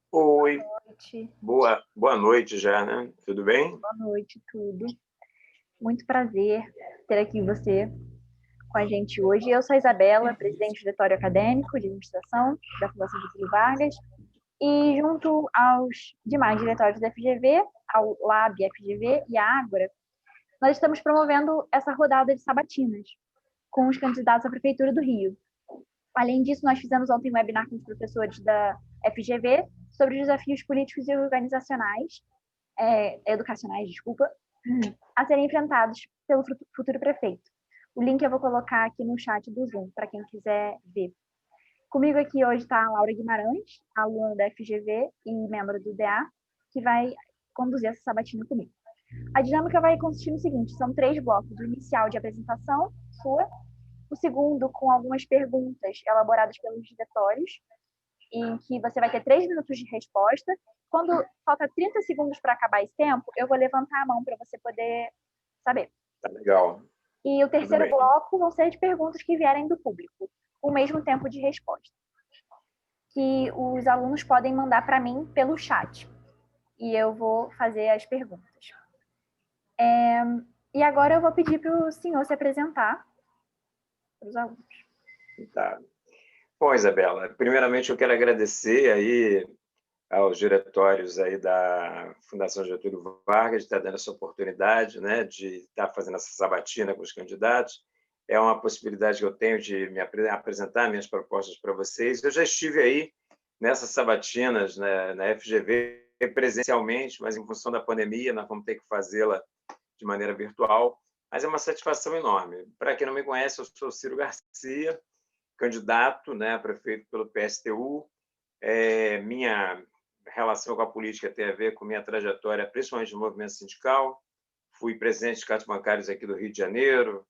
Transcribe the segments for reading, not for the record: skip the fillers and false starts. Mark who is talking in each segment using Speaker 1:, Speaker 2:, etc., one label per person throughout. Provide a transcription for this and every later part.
Speaker 1: Oi,
Speaker 2: Noite.
Speaker 1: boa noite já, né? Tudo bem?
Speaker 2: Boa noite, tudo. Muito prazer ter aqui você com a gente hoje. Eu sou a Isabela, presidente do Diretório Acadêmico de Administração da Fundação Getúlio Vargas, e junto aos demais diretórios da FGV, ao Lab FGV e à Ágora, nós estamos promovendo essa rodada de sabatinas com os candidatos à Prefeitura do Rio. Além disso, nós fizemos ontem um webinar com os professores da FGV sobre os desafios políticos e organizacionais educacionais, desculpa, a serem enfrentados pelo futuro prefeito. O link eu vou colocar aqui no chat do Zoom, para quem quiser ver. Comigo aqui hoje está a Laura Guimarães, aluna da FGV e membro do DA, que vai conduzir essa sabatina comigo. A dinâmica vai consistir no seguinte: são 3 blocos. O inicial de apresentação sua, o segundo com algumas perguntas elaboradas pelos diretórios, em que você vai ter 3 minutos de resposta. Quando falta 30 segundos para acabar esse tempo, eu vou levantar a mão para você poder saber.
Speaker 1: Tá legal,
Speaker 2: E o
Speaker 1: tudo
Speaker 2: terceiro
Speaker 1: bem.
Speaker 2: bloco vão ser de perguntas que vierem do público, o mesmo tempo de resposta, que os alunos podem mandar para mim pelo chat. E eu vou fazer as perguntas. E agora eu vou pedir para o senhor se apresentar para os alunos.
Speaker 1: Tá. Bom, Isabela, primeiramente eu quero agradecer aí aos diretórios aí da Fundação Getúlio Vargas de estar dando essa oportunidade, né, de estar fazendo essa sabatina com os candidatos. É uma possibilidade que eu tenho de me apresentar minhas propostas para vocês. Eu já estive aí nessas sabatinas, né, na FGV presencialmente, mas em função da pandemia nós vamos ter que fazê-la de maneira virtual, mas é uma satisfação enorme. Para quem não me conhece, eu sou Ciro Garcia, candidato, né, a prefeito pelo PSTU. Minha relação com a política tem a ver com minha trajetória, principalmente no movimento sindical. Fui presidente de catos bancários aqui do Rio de Janeiro,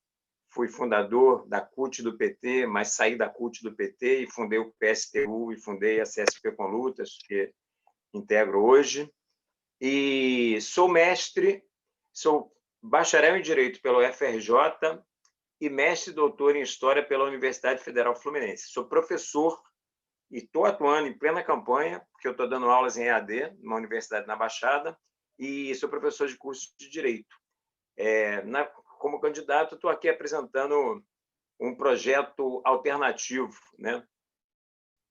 Speaker 1: fui fundador da CUT do PT, mas saí da CUT do PT e fundei o PSTU e fundei a CSP com Lutas, que integro hoje. E sou mestre, sou bacharel em Direito pelo FRJ e mestre e doutor em História pela Universidade Federal Fluminense. Sou professor e estou atuando em plena campanha, porque eu estou dando aulas em EAD, numa universidade na Baixada, e sou professor de curso de Direito. Como candidato, estou aqui apresentando um projeto alternativo, né,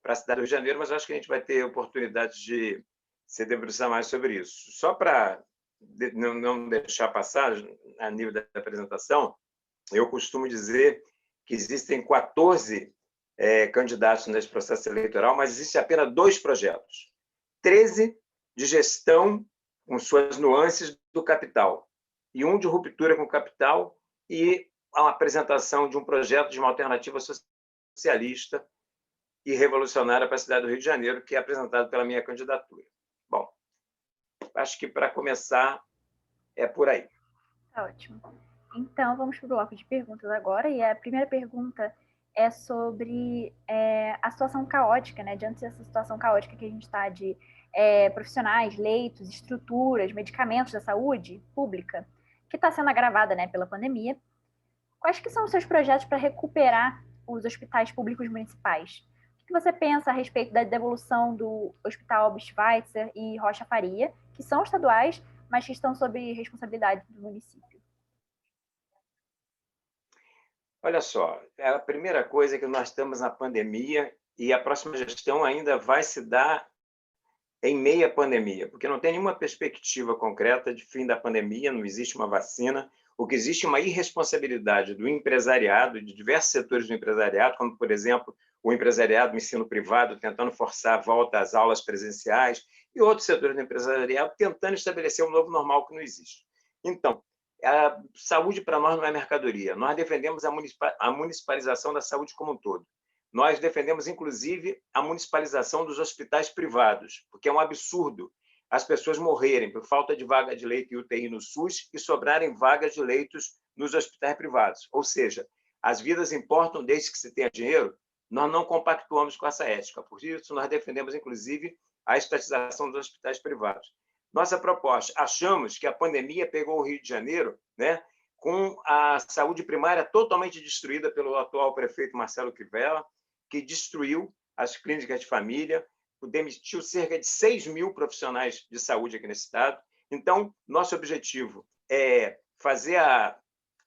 Speaker 1: para a cidade do Rio de Janeiro, mas acho que a gente vai ter oportunidade de se debruçar mais sobre isso. Só para não deixar passar a nível da apresentação, eu costumo dizer que existem 14 candidatos nesse processo eleitoral, mas existem apenas 2 projetos. 13 de gestão, com suas nuances do capital, e um de ruptura com o capital, e a apresentação de um projeto de uma alternativa socialista e revolucionária para a cidade do Rio de Janeiro, que é apresentado pela minha candidatura. Bom, acho que para começar é por aí.
Speaker 2: Tá ótimo. Então, vamos para o bloco de perguntas agora. E a primeira pergunta é sobre a situação caótica, né? Diante dessa situação caótica que a gente está de profissionais, leitos, estruturas, medicamentos da saúde pública, que está sendo agravada, né, pela pandemia. Quais que são os seus projetos para recuperar os hospitais públicos municipais? O que você pensa a respeito da devolução do Hospital Albert Schweitzer e Rocha Faria, que são estaduais, mas que estão sob responsabilidade do município?
Speaker 1: Olha só, a primeira coisa é que nós estamos na pandemia e a próxima gestão ainda vai se dar em meio à pandemia, porque não tem nenhuma perspectiva concreta de fim da pandemia, não existe uma vacina. O que existe é uma irresponsabilidade do empresariado, de diversos setores do empresariado, como, por exemplo, o empresariado do ensino privado tentando forçar a volta às aulas presenciais e outros setores do empresariado tentando estabelecer um novo normal que não existe. Então, a saúde para nós não é mercadoria. Nós defendemos a municipalização da saúde como um todo. Nós defendemos, inclusive, a municipalização dos hospitais privados, porque é um absurdo as pessoas morrerem por falta de vaga de leito e UTI no SUS e sobrarem vagas de leitos nos hospitais privados. Ou seja, as vidas importam desde que se tenha dinheiro. Nós não compactuamos com essa ética. Por isso, nós defendemos, inclusive, a estatização dos hospitais privados. Nossa proposta, achamos que a pandemia pegou o Rio de Janeiro, né, com a saúde primária totalmente destruída pelo atual prefeito Marcelo Crivella, que destruiu as clínicas de família, demitiu cerca de 6.000 profissionais de saúde aqui nesse estado. Então, nosso objetivo é fazer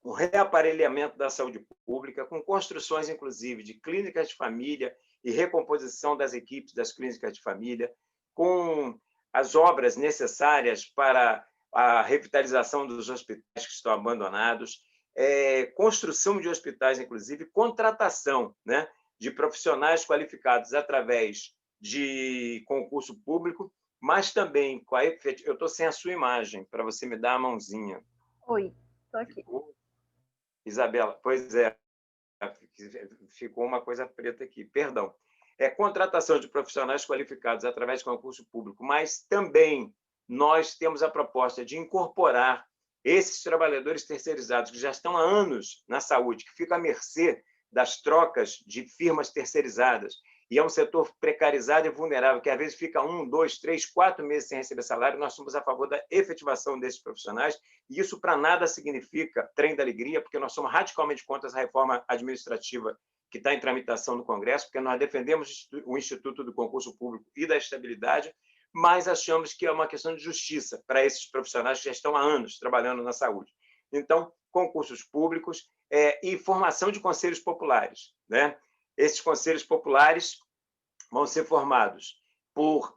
Speaker 1: o reaparelhamento da saúde pública, com construções, inclusive, de clínicas de família e recomposição das equipes das clínicas de família, com as obras necessárias para a revitalização dos hospitais que estão abandonados, construção de hospitais, inclusive, contratação, né, de profissionais qualificados através de concurso público, mas também com a eu estou sem a sua imagem, para você me dar a mãozinha.
Speaker 2: Oi, estou aqui.
Speaker 1: Isabela, pois é, ficou uma coisa preta aqui, perdão. Contratação de profissionais qualificados através de concurso público, mas também nós temos a proposta de incorporar esses trabalhadores terceirizados que já estão há anos na saúde, que ficam à mercê das trocas de firmas terceirizadas, e é um setor precarizado e vulnerável, que às vezes fica 1, 2, 3, 4 meses sem receber salário. Nós somos a favor da efetivação desses profissionais, e isso para nada significa trem da alegria, porque nós somos radicalmente contra essa reforma administrativa que está em tramitação no Congresso, porque nós defendemos o Instituto do Concurso Público e da Estabilidade, mas achamos que é uma questão de justiça para esses profissionais que já estão há anos trabalhando na saúde. Então, concursos públicos e formação de conselhos populares, né? Esses conselhos populares vão ser formados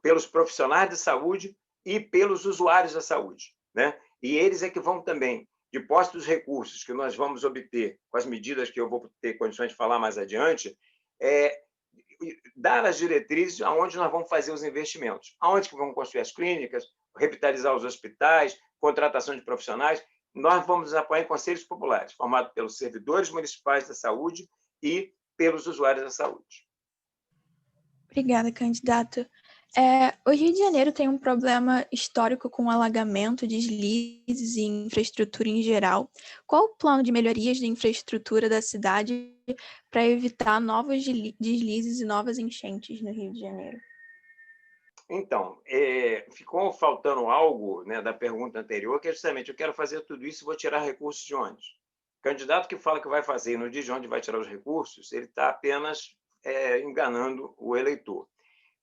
Speaker 1: pelos profissionais de saúde e pelos usuários da saúde, né? E eles é que vão também, de posse dos recursos que nós vamos obter com as medidas que eu vou ter condições de falar mais adiante, dar as diretrizes aonde nós vamos fazer os investimentos, aonde que vamos construir as clínicas, revitalizar os hospitais, contratação de profissionais. Nós vamos apoiar em conselhos populares, formados pelos servidores municipais da saúde e pelos usuários da saúde.
Speaker 3: Obrigada, candidato. O Rio de Janeiro tem um problema histórico com alagamento, deslizes e infraestrutura em geral. Qual o plano de melhorias de infraestrutura da cidade para evitar novos deslizes e novas enchentes no Rio de Janeiro?
Speaker 1: Então, ficou faltando algo, né, da pergunta anterior, que é justamente, eu quero fazer tudo isso e vou tirar recursos de onde? O candidato que fala que vai fazer e não diz de onde vai tirar os recursos, ele está apenas enganando o eleitor.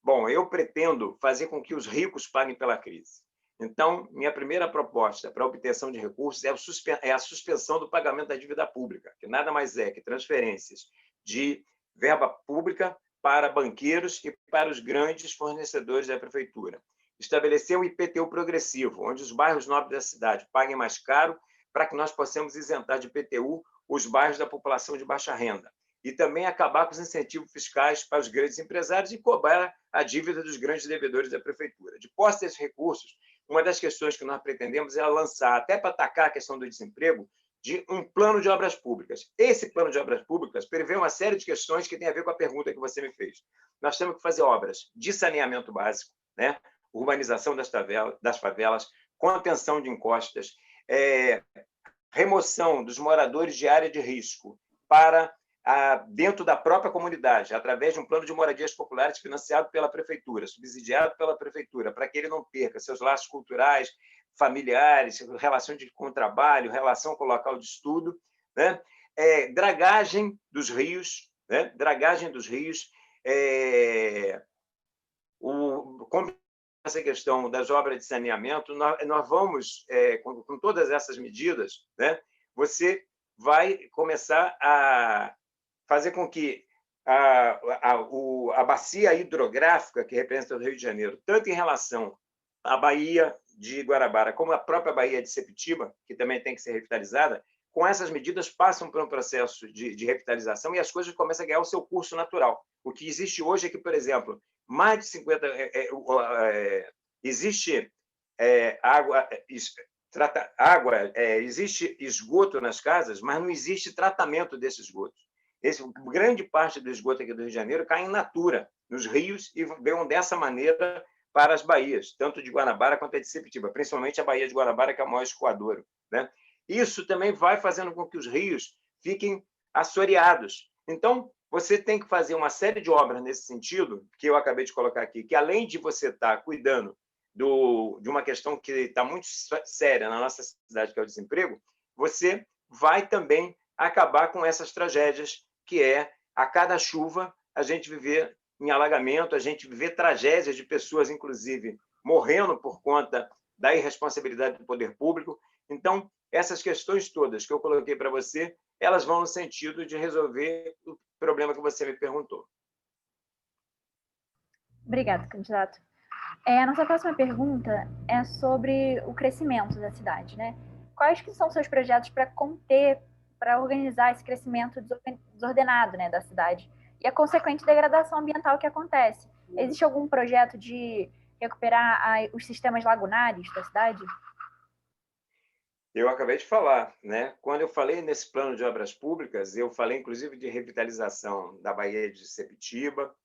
Speaker 1: Bom, eu pretendo fazer com que os ricos paguem pela crise. Então, minha primeira proposta para a obtenção de recursos é a suspensão do pagamento da dívida pública, que nada mais é que transferências de verba pública para banqueiros e para os grandes fornecedores da prefeitura. Estabelecer um IPTU progressivo, onde os bairros nobres da cidade paguem mais caro, para que nós possamos isentar de IPTU os bairros da população de baixa renda. E também acabar com os incentivos fiscais para os grandes empresários e cobrar a dívida dos grandes devedores da prefeitura. De posse desses recursos, uma das questões que nós pretendemos é lançar, até para atacar a questão do desemprego, de um plano de obras públicas. Esse plano de obras públicas prevê uma série de questões que tem a ver com a pergunta que você me fez. Nós temos que fazer obras de saneamento básico, né? Urbanização das favelas, contenção de encostas, remoção dos moradores de área de risco para dentro da própria comunidade, através de um plano de moradias populares financiado pela prefeitura, subsidiado pela prefeitura, para que ele não perca seus laços culturais, familiares, relação com o trabalho, relação com o local de estudo, né? Dragagem dos rios, né? Dragagem dos rios, com essa questão das obras de saneamento, nós vamos, com todas essas medidas, né? Você vai começar a fazer com que a bacia hidrográfica que representa o Rio de Janeiro, tanto em relação à Baía de Guarabara, como a própria Baía de Sepetiba, que também tem que ser revitalizada, com essas medidas passam por um processo de revitalização e as coisas começam a ganhar o seu curso natural. O que existe hoje é que, por exemplo, mais de 50... existe água, existe esgoto nas casas, mas não existe tratamento desse esgoto. Grande parte do esgoto aqui do Rio de Janeiro cai em natura, nos rios, e vão dessa maneira para as baías, tanto de Guanabara quanto a de Sepetiba, principalmente a Baía de Guanabara, que é o maior escoadouro, né? Isso também vai fazendo com que os rios fiquem assoreados. Então, você tem que fazer uma série de obras nesse sentido, que eu acabei de colocar aqui, que além de você estar cuidando de uma questão que está muito séria na nossa cidade, que é o desemprego, você vai também acabar com essas tragédias, que a cada chuva a gente viver em alagamento, a gente vê tragédias de pessoas, inclusive, morrendo por conta da irresponsabilidade do poder público. Então, essas questões todas que eu coloquei para você, elas vão no sentido de resolver o problema que você me perguntou.
Speaker 2: Obrigada, candidato. A nossa próxima pergunta é sobre o crescimento da cidade, né? Quais que são seus projetos para conter, para organizar esse crescimento desordenado, né, da cidade e a consequente degradação ambiental que acontece? Existe algum projeto de recuperar os sistemas lagunares da cidade?
Speaker 1: Eu acabei de falar, né? Quando eu falei nesse plano de obras públicas, eu falei inclusive de revitalização da Baía de Sepetiba,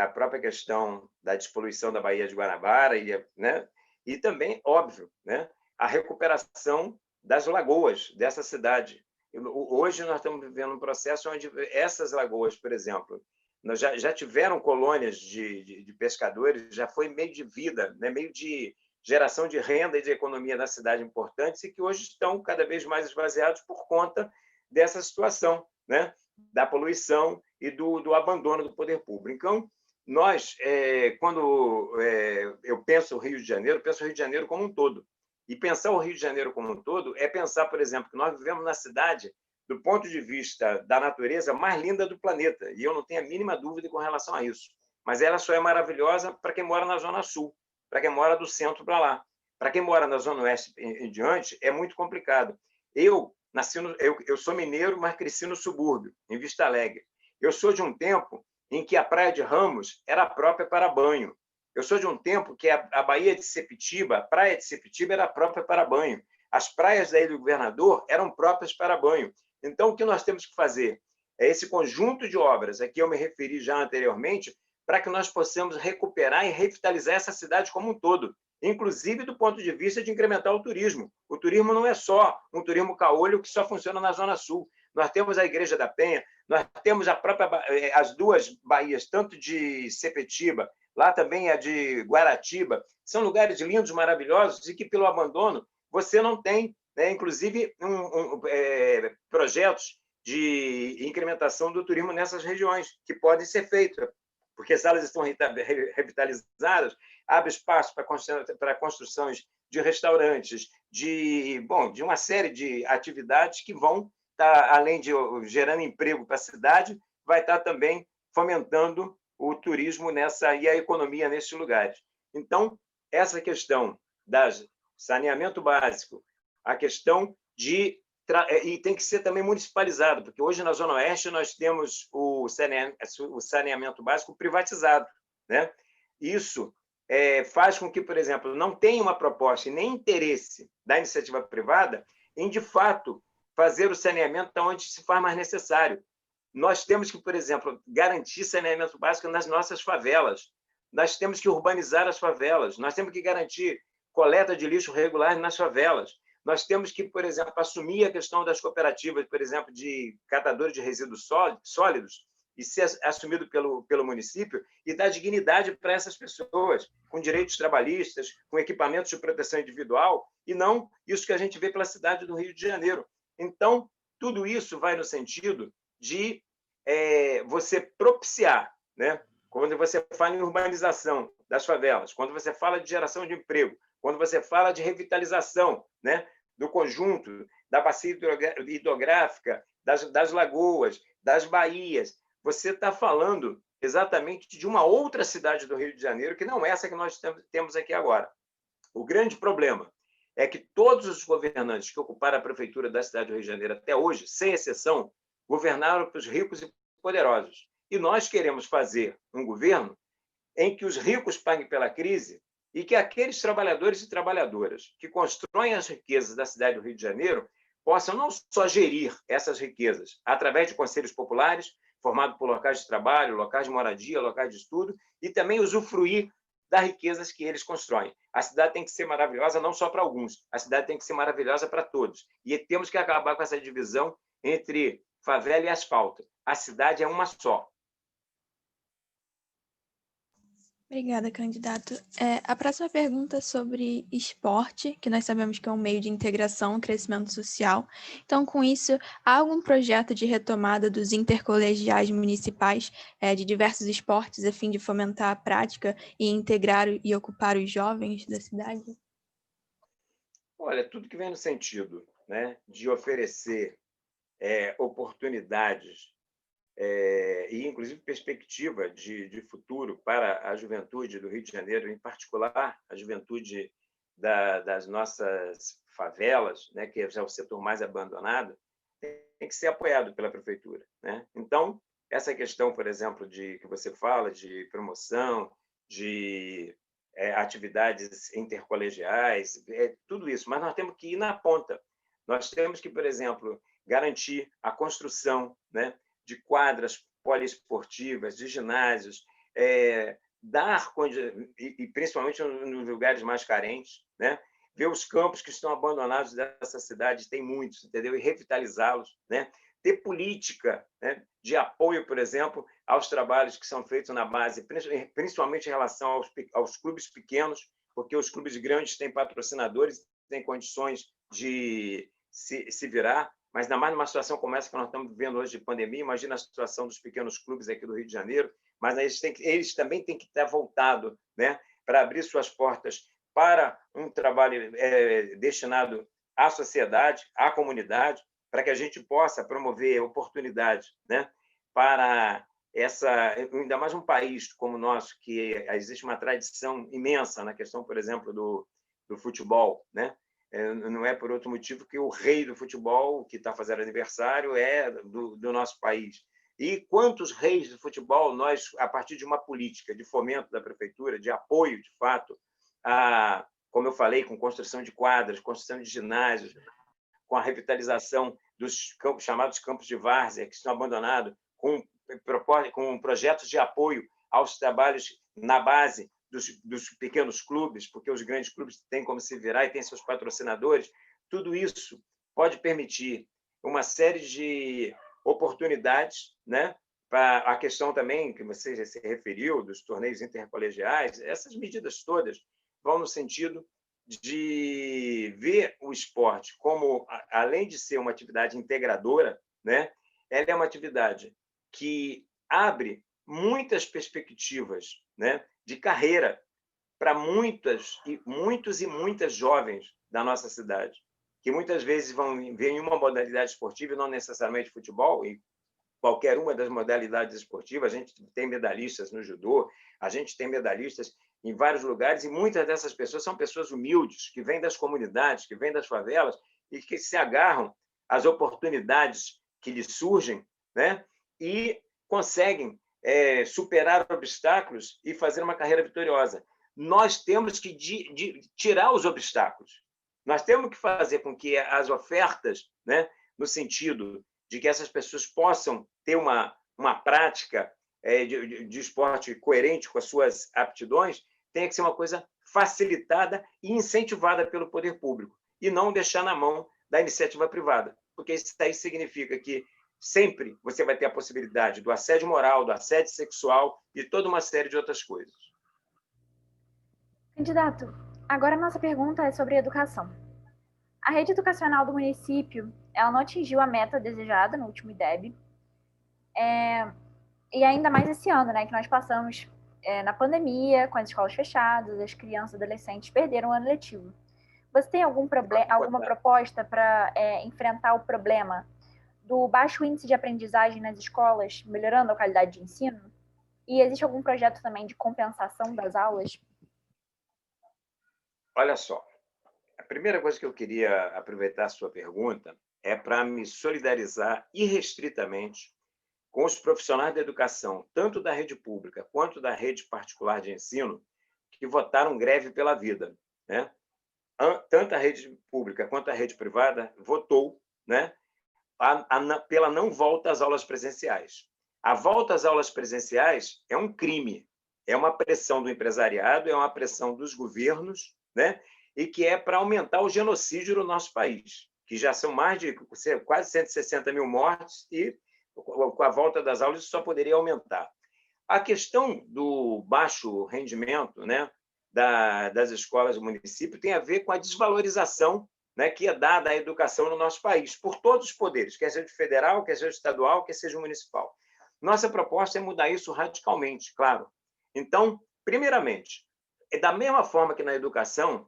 Speaker 1: a própria questão da despoluição da Baía de Guanabara, né? E também, óbvio, né? A recuperação das lagoas dessa cidade. Hoje nós estamos vivendo um processo onde essas lagoas, por exemplo, nós já tiveram colônias de pescadores, já foi meio de vida, né? Meio de geração de renda e de economia na cidade importantes e que hoje estão cada vez mais esvaziados por conta dessa situação, né? Da poluição e do abandono do poder público. Então, nós, quando eu penso o Rio de Janeiro, penso o Rio de Janeiro como um todo. E pensar o Rio de Janeiro como um todo é pensar, por exemplo, que nós vivemos na cidade do ponto de vista da natureza mais linda do planeta, e eu não tenho a mínima dúvida com relação a isso. Mas ela só é maravilhosa para quem mora na Zona Sul, para quem mora do centro para lá. Para quem mora na Zona Oeste em diante, é muito complicado. Eu sou mineiro, mas cresci no subúrbio, em Vista Alegre. Eu sou de um tempo em que a Praia de Ramos era própria para banho. Eu sou de um tempo que a Baía de Sepetiba, a Praia de Sepetiba era própria para banho. As praias da Ilha do Governador eram próprias para banho. Então, o que nós temos que fazer é esse conjunto de obras a que eu me referi já anteriormente, para que nós possamos recuperar e revitalizar essa cidade como um todo, inclusive do ponto de vista de incrementar o turismo. O turismo não é só um turismo caolho que só funciona na Zona Sul. Nós temos a Igreja da Penha, nós temos as duas baías, tanto de Sepetiba, lá também a de Guaratiba, são lugares lindos, maravilhosos, e que, pelo abandono, você não tem, né, inclusive, projetos de incrementação do turismo nessas regiões, que podem ser feitos, porque as salas estão revitalizadas, abre espaço para construções de restaurantes, de uma série de atividades que vão estar, além de gerando emprego para a cidade, vai estar também fomentando o turismo e a economia nesses lugares. Então, essa questão do saneamento básico, a questão e tem que ser também municipalizado, porque hoje na Zona Oeste nós temos o saneamento básico privatizado, né? Isso faz com que, por exemplo, não tenha uma proposta e nem interesse da iniciativa privada em, de fato, fazer o saneamento onde se faz mais necessário. Nós temos que, por exemplo, garantir saneamento básico nas nossas favelas. Nós temos que urbanizar as favelas. Nós temos que garantir coleta de lixo regular nas favelas. Nós temos que, por exemplo, assumir a questão das cooperativas, por exemplo, de catadores de resíduos sólidos, e ser assumido pelo município e dar dignidade para essas pessoas, com direitos trabalhistas, com equipamentos de proteção individual, e não isso que a gente vê pela cidade do Rio de Janeiro. Então, tudo isso vai no sentido de você propiciar, né? Quando você fala em urbanização das favelas, quando você fala de geração de emprego, quando você fala de revitalização, né, do conjunto, da bacia hidrográfica, das lagoas, das baías, você está falando exatamente de uma outra cidade do Rio de Janeiro, que não é essa que nós temos aqui agora. O grande problema é que todos os governantes que ocuparam a prefeitura da cidade do Rio de Janeiro até hoje, sem exceção, governaram para os ricos e poderosos. E nós queremos fazer um governo em que os ricos paguem pela crise e que aqueles trabalhadores e trabalhadoras que constroem as riquezas da cidade do Rio de Janeiro possam não só gerir essas riquezas através de conselhos populares, formados por locais de trabalho, locais de moradia, locais de estudo, e também usufruir das riquezas que eles constroem. A cidade tem que ser maravilhosa não só para alguns, a cidade tem que ser maravilhosa para todos. E temos que acabar com essa divisão entre favela e asfalto. A cidade é uma só.
Speaker 3: Obrigada, candidato. A próxima pergunta é sobre esporte, que nós sabemos que é um meio de integração e crescimento social. Então, com isso, há algum projeto de retomada dos intercolegiais municipais de diversos esportes a fim de fomentar a prática e integrar e ocupar os jovens da cidade?
Speaker 1: Olha, tudo que vem no sentido, né, de oferecer oportunidades e, inclusive, perspectiva de futuro para a juventude do Rio de Janeiro, em particular a juventude das nossas favelas, né, que é o setor mais abandonado, tem que ser apoiado pela prefeitura, né? Então, essa questão, por exemplo, de que você fala de promoção, de atividades intercolegiais, tudo isso, mas nós temos que ir na ponta. Nós temos que, por exemplo, garantir a construção, né, de quadras poliesportivas, de ginásios, dar, e principalmente nos lugares mais carentes, né, ver os campos que estão abandonados dessa cidade, tem muitos, entendeu? E revitalizá-los, né? Ter política, né, de apoio, por exemplo, aos trabalhos que são feitos na base, principalmente em relação aos clubes pequenos, porque os clubes grandes têm patrocinadores, têm condições de se virar, mas ainda mais numa situação como essa que nós estamos vivendo hoje de pandemia, imagina a situação dos pequenos clubes aqui do Rio de Janeiro, mas eles também têm que estar voltados, né, para abrir suas portas para um trabalho destinado à sociedade, à comunidade, para que a gente possa promover oportunidades, né, para ainda mais um país como o nosso, que existe uma tradição imensa na questão, por exemplo, do futebol, né? Não é por outro motivo que o rei do futebol, que está fazendo aniversário, é do nosso país. E quantos reis do futebol nós, a partir de uma política de fomento da prefeitura, de apoio, de fato, como eu falei, com construção de quadras, construção de ginásios, com a revitalização dos campos, chamados campos de várzea, que estão abandonados, com projetos de apoio aos trabalhos na base dos pequenos clubes, porque os grandes clubes têm como se virar e têm seus patrocinadores. Tudo isso pode permitir uma série de oportunidades, né? Para a questão também que você já se referiu dos torneios intercolegiais, essas medidas todas vão no sentido de ver o esporte como, além de ser uma atividade integradora, né, ela é uma atividade que abre muitas perspectivas, né, de carreira para muitos e muitas jovens da nossa cidade, que muitas vezes vão ver em uma modalidade esportiva, e não necessariamente futebol, e qualquer uma das modalidades esportivas. A gente tem medalhistas no judô, a gente tem medalhistas em vários lugares, e muitas dessas pessoas são pessoas humildes, que vêm das comunidades, que vêm das favelas, e que se agarram às oportunidades que lhes surgem, né? E conseguem superar obstáculos e fazer uma carreira vitoriosa. Nós temos que tirar os obstáculos. Nós temos que fazer com que as ofertas, né, no sentido de que essas pessoas possam ter uma prática de esporte coerente com as suas aptidões, tenha que ser uma coisa facilitada e incentivada pelo poder público, e não deixar na mão da iniciativa privada, porque isso aí significa que sempre você vai ter a possibilidade do assédio moral, do assédio sexual e toda uma série de outras coisas.
Speaker 2: Candidato, agora a nossa pergunta é sobre educação. A rede educacional do município, ela não atingiu a meta desejada no último IDEB, e ainda mais esse ano, né, que nós passamos na pandemia, com as escolas fechadas, as crianças e adolescentes perderam o ano letivo. Você tem alguma proposta para enfrentar o problema do baixo índice de aprendizagem nas escolas, melhorando a qualidade de ensino? E existe algum projeto também de compensação das aulas?
Speaker 1: Olha só, a primeira coisa que eu queria aproveitar a sua pergunta é para me solidarizar irrestritamente com os profissionais da educação, tanto da rede pública quanto da rede particular de ensino, que votaram greve pela vida, né? Tanto a rede pública quanto a rede privada votou, né, pela não volta às aulas presenciais. A volta às aulas presenciais é um crime, é uma pressão do empresariado, é uma pressão dos governos, né, e que é para aumentar o genocídio no nosso país, que já são mais de quase 160 mil mortes, e com a volta das aulas isso só poderia aumentar. A questão do baixo rendimento, né, das escolas do município tem a ver com a desvalorização, né, que é dada à educação no nosso país, por todos os poderes, quer seja federal, quer seja estadual, quer seja municipal. Nossa proposta é mudar isso radicalmente, claro. Então, primeiramente, da mesma forma que na educação,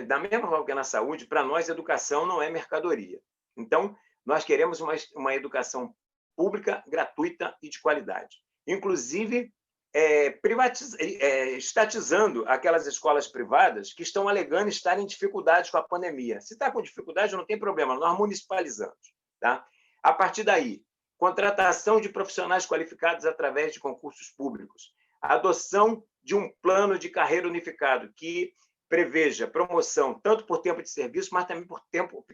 Speaker 1: da mesma forma que na saúde, para nós, educação não é mercadoria. Então, nós queremos uma educação pública, gratuita e de qualidade. Inclusive, estatizando aquelas escolas privadas que estão alegando estar em dificuldades com a pandemia. Se está com dificuldade, não tem problema, nós municipalizamos. Tá? A partir daí, contratação de profissionais qualificados através de concursos públicos, a adoção de um plano de carreira unificado que preveja promoção tanto por tempo de serviço, mas também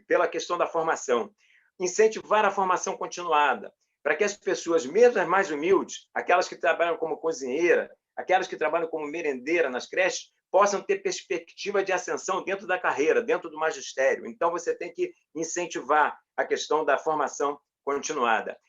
Speaker 1: pela questão da formação. Incentivar a formação continuada, para que as pessoas, mesmo as mais humildes, aquelas que trabalham como cozinheira, aquelas que trabalham como merendeira nas creches, possam ter perspectiva de ascensão dentro da carreira, dentro do magistério. Então, você tem que incentivar a questão da formação continuada.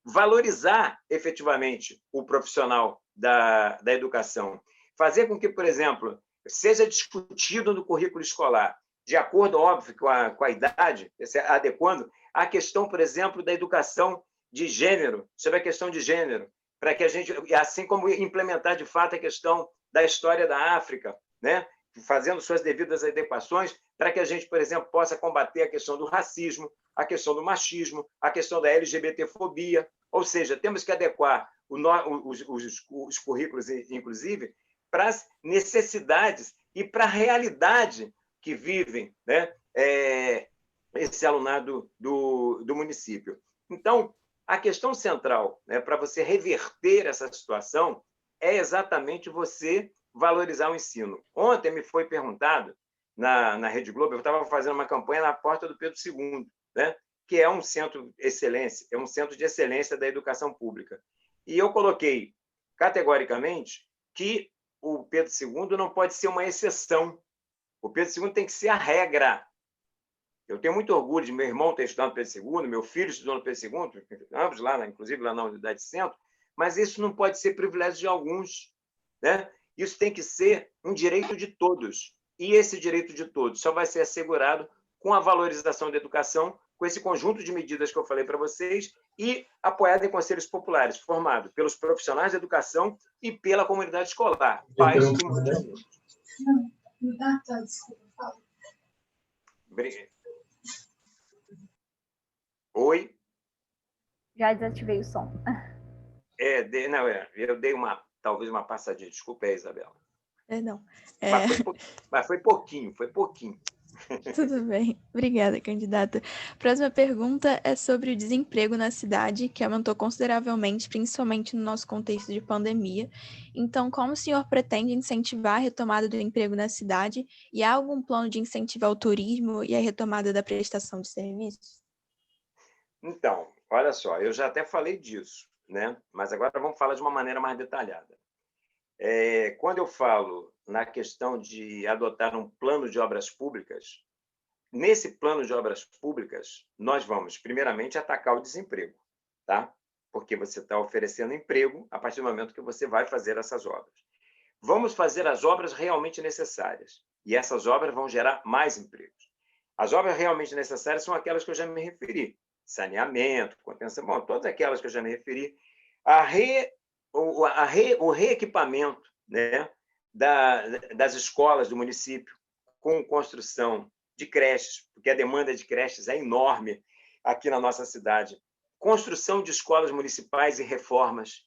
Speaker 1: Valorizar efetivamente o profissional da educação. Fazer com que, por exemplo, seja discutido no currículo escolar, de acordo, óbvio, com a idade, adequando a questão, por exemplo, da educação de gênero, sobre a questão de gênero, para que a gente, assim como implementar de fato a questão da história da África, né? Fazendo suas devidas adequações, para que a gente, por exemplo, possa combater a questão do racismo, a questão do machismo, a questão da LGBTfobia. Ou seja, temos que adequar os currículos, inclusive, para as necessidades e para a realidade que vivem, né, esse alunado do município. Então, a questão central, né, para você reverter essa situação é exatamente você valorizar o ensino. Ontem me foi perguntado, na Rede Globo, eu estava fazendo uma campanha na porta do Pedro II, né, que é um centro de excelência, é um centro de excelência da educação pública. E eu coloquei categoricamente que o Pedro II não pode ser uma exceção. O Pedro II tem que ser a regra. Eu tenho muito orgulho de meu irmão ter estudado no Pedro II, meu filho estudou no Pedro II, ambos lá, inclusive lá na Unidade Centro, mas isso não pode ser privilégio de alguns, né? Isso tem que ser um direito de todos. E esse direito de todos só vai ser assegurado com a valorização da educação, com esse conjunto de medidas que eu falei para vocês e apoiado em conselhos populares, formado pelos profissionais da educação e pela comunidade escolar, pais e mães de alunos. Oi?
Speaker 2: Já desativei o som.
Speaker 1: Eu dei talvez uma passadinha. Desculpa aí, Isabela.
Speaker 3: Não.
Speaker 1: Mas foi pouquinho.
Speaker 3: Tudo bem. Obrigada, candidata. Próxima pergunta é sobre o desemprego na cidade, que aumentou consideravelmente, principalmente no nosso contexto de pandemia. Então, como o senhor pretende incentivar a retomada do emprego na cidade? E há algum plano de incentivar o turismo e a retomada da prestação de serviços?
Speaker 1: Então, olha só, eu já até falei disso, né? Mas agora vamos falar de uma maneira mais detalhada. Quando eu falo na questão de adotar um plano de obras públicas, nesse plano de obras públicas, nós vamos, primeiramente, atacar o desemprego, tá? Porque você está oferecendo emprego a partir do momento que você vai fazer essas obras. Vamos fazer as obras realmente necessárias, e essas obras vão gerar mais empregos. As obras realmente necessárias são aquelas que eu já me referi, saneamento, contenção, todas aquelas que eu já me referi, o reequipamento, né, das escolas do município, com construção de creches, porque a demanda de creches é enorme aqui na nossa cidade, construção de escolas municipais e reformas,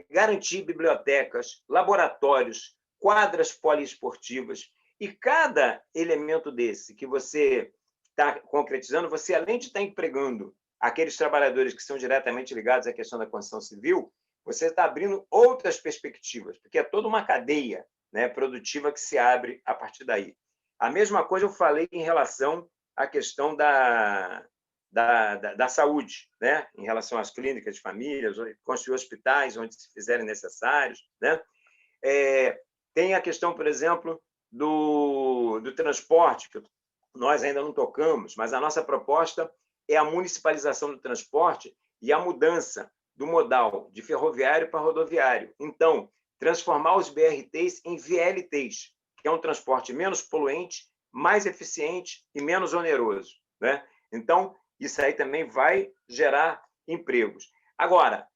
Speaker 1: garantir bibliotecas, laboratórios, quadras poliesportivas, e cada elemento desse que você está concretizando, você, além de estar empregando aqueles trabalhadores que são diretamente ligados à questão da construção civil, você está abrindo outras perspectivas, porque é toda uma cadeia, né, produtiva que se abre a partir daí. A mesma coisa eu falei em relação à questão da saúde, né, em relação às clínicas de famílias, construir hospitais onde se fizerem necessários, né? Tem a questão, por exemplo, do transporte, que nós ainda não tocamos, mas a nossa proposta é a municipalização do transporte e a mudança do modal de ferroviário para rodoviário. Então, transformar os BRTs em VLTs, que é um transporte menos poluente, mais eficiente e menos oneroso, né? Então, isso aí também vai gerar empregos. Agora,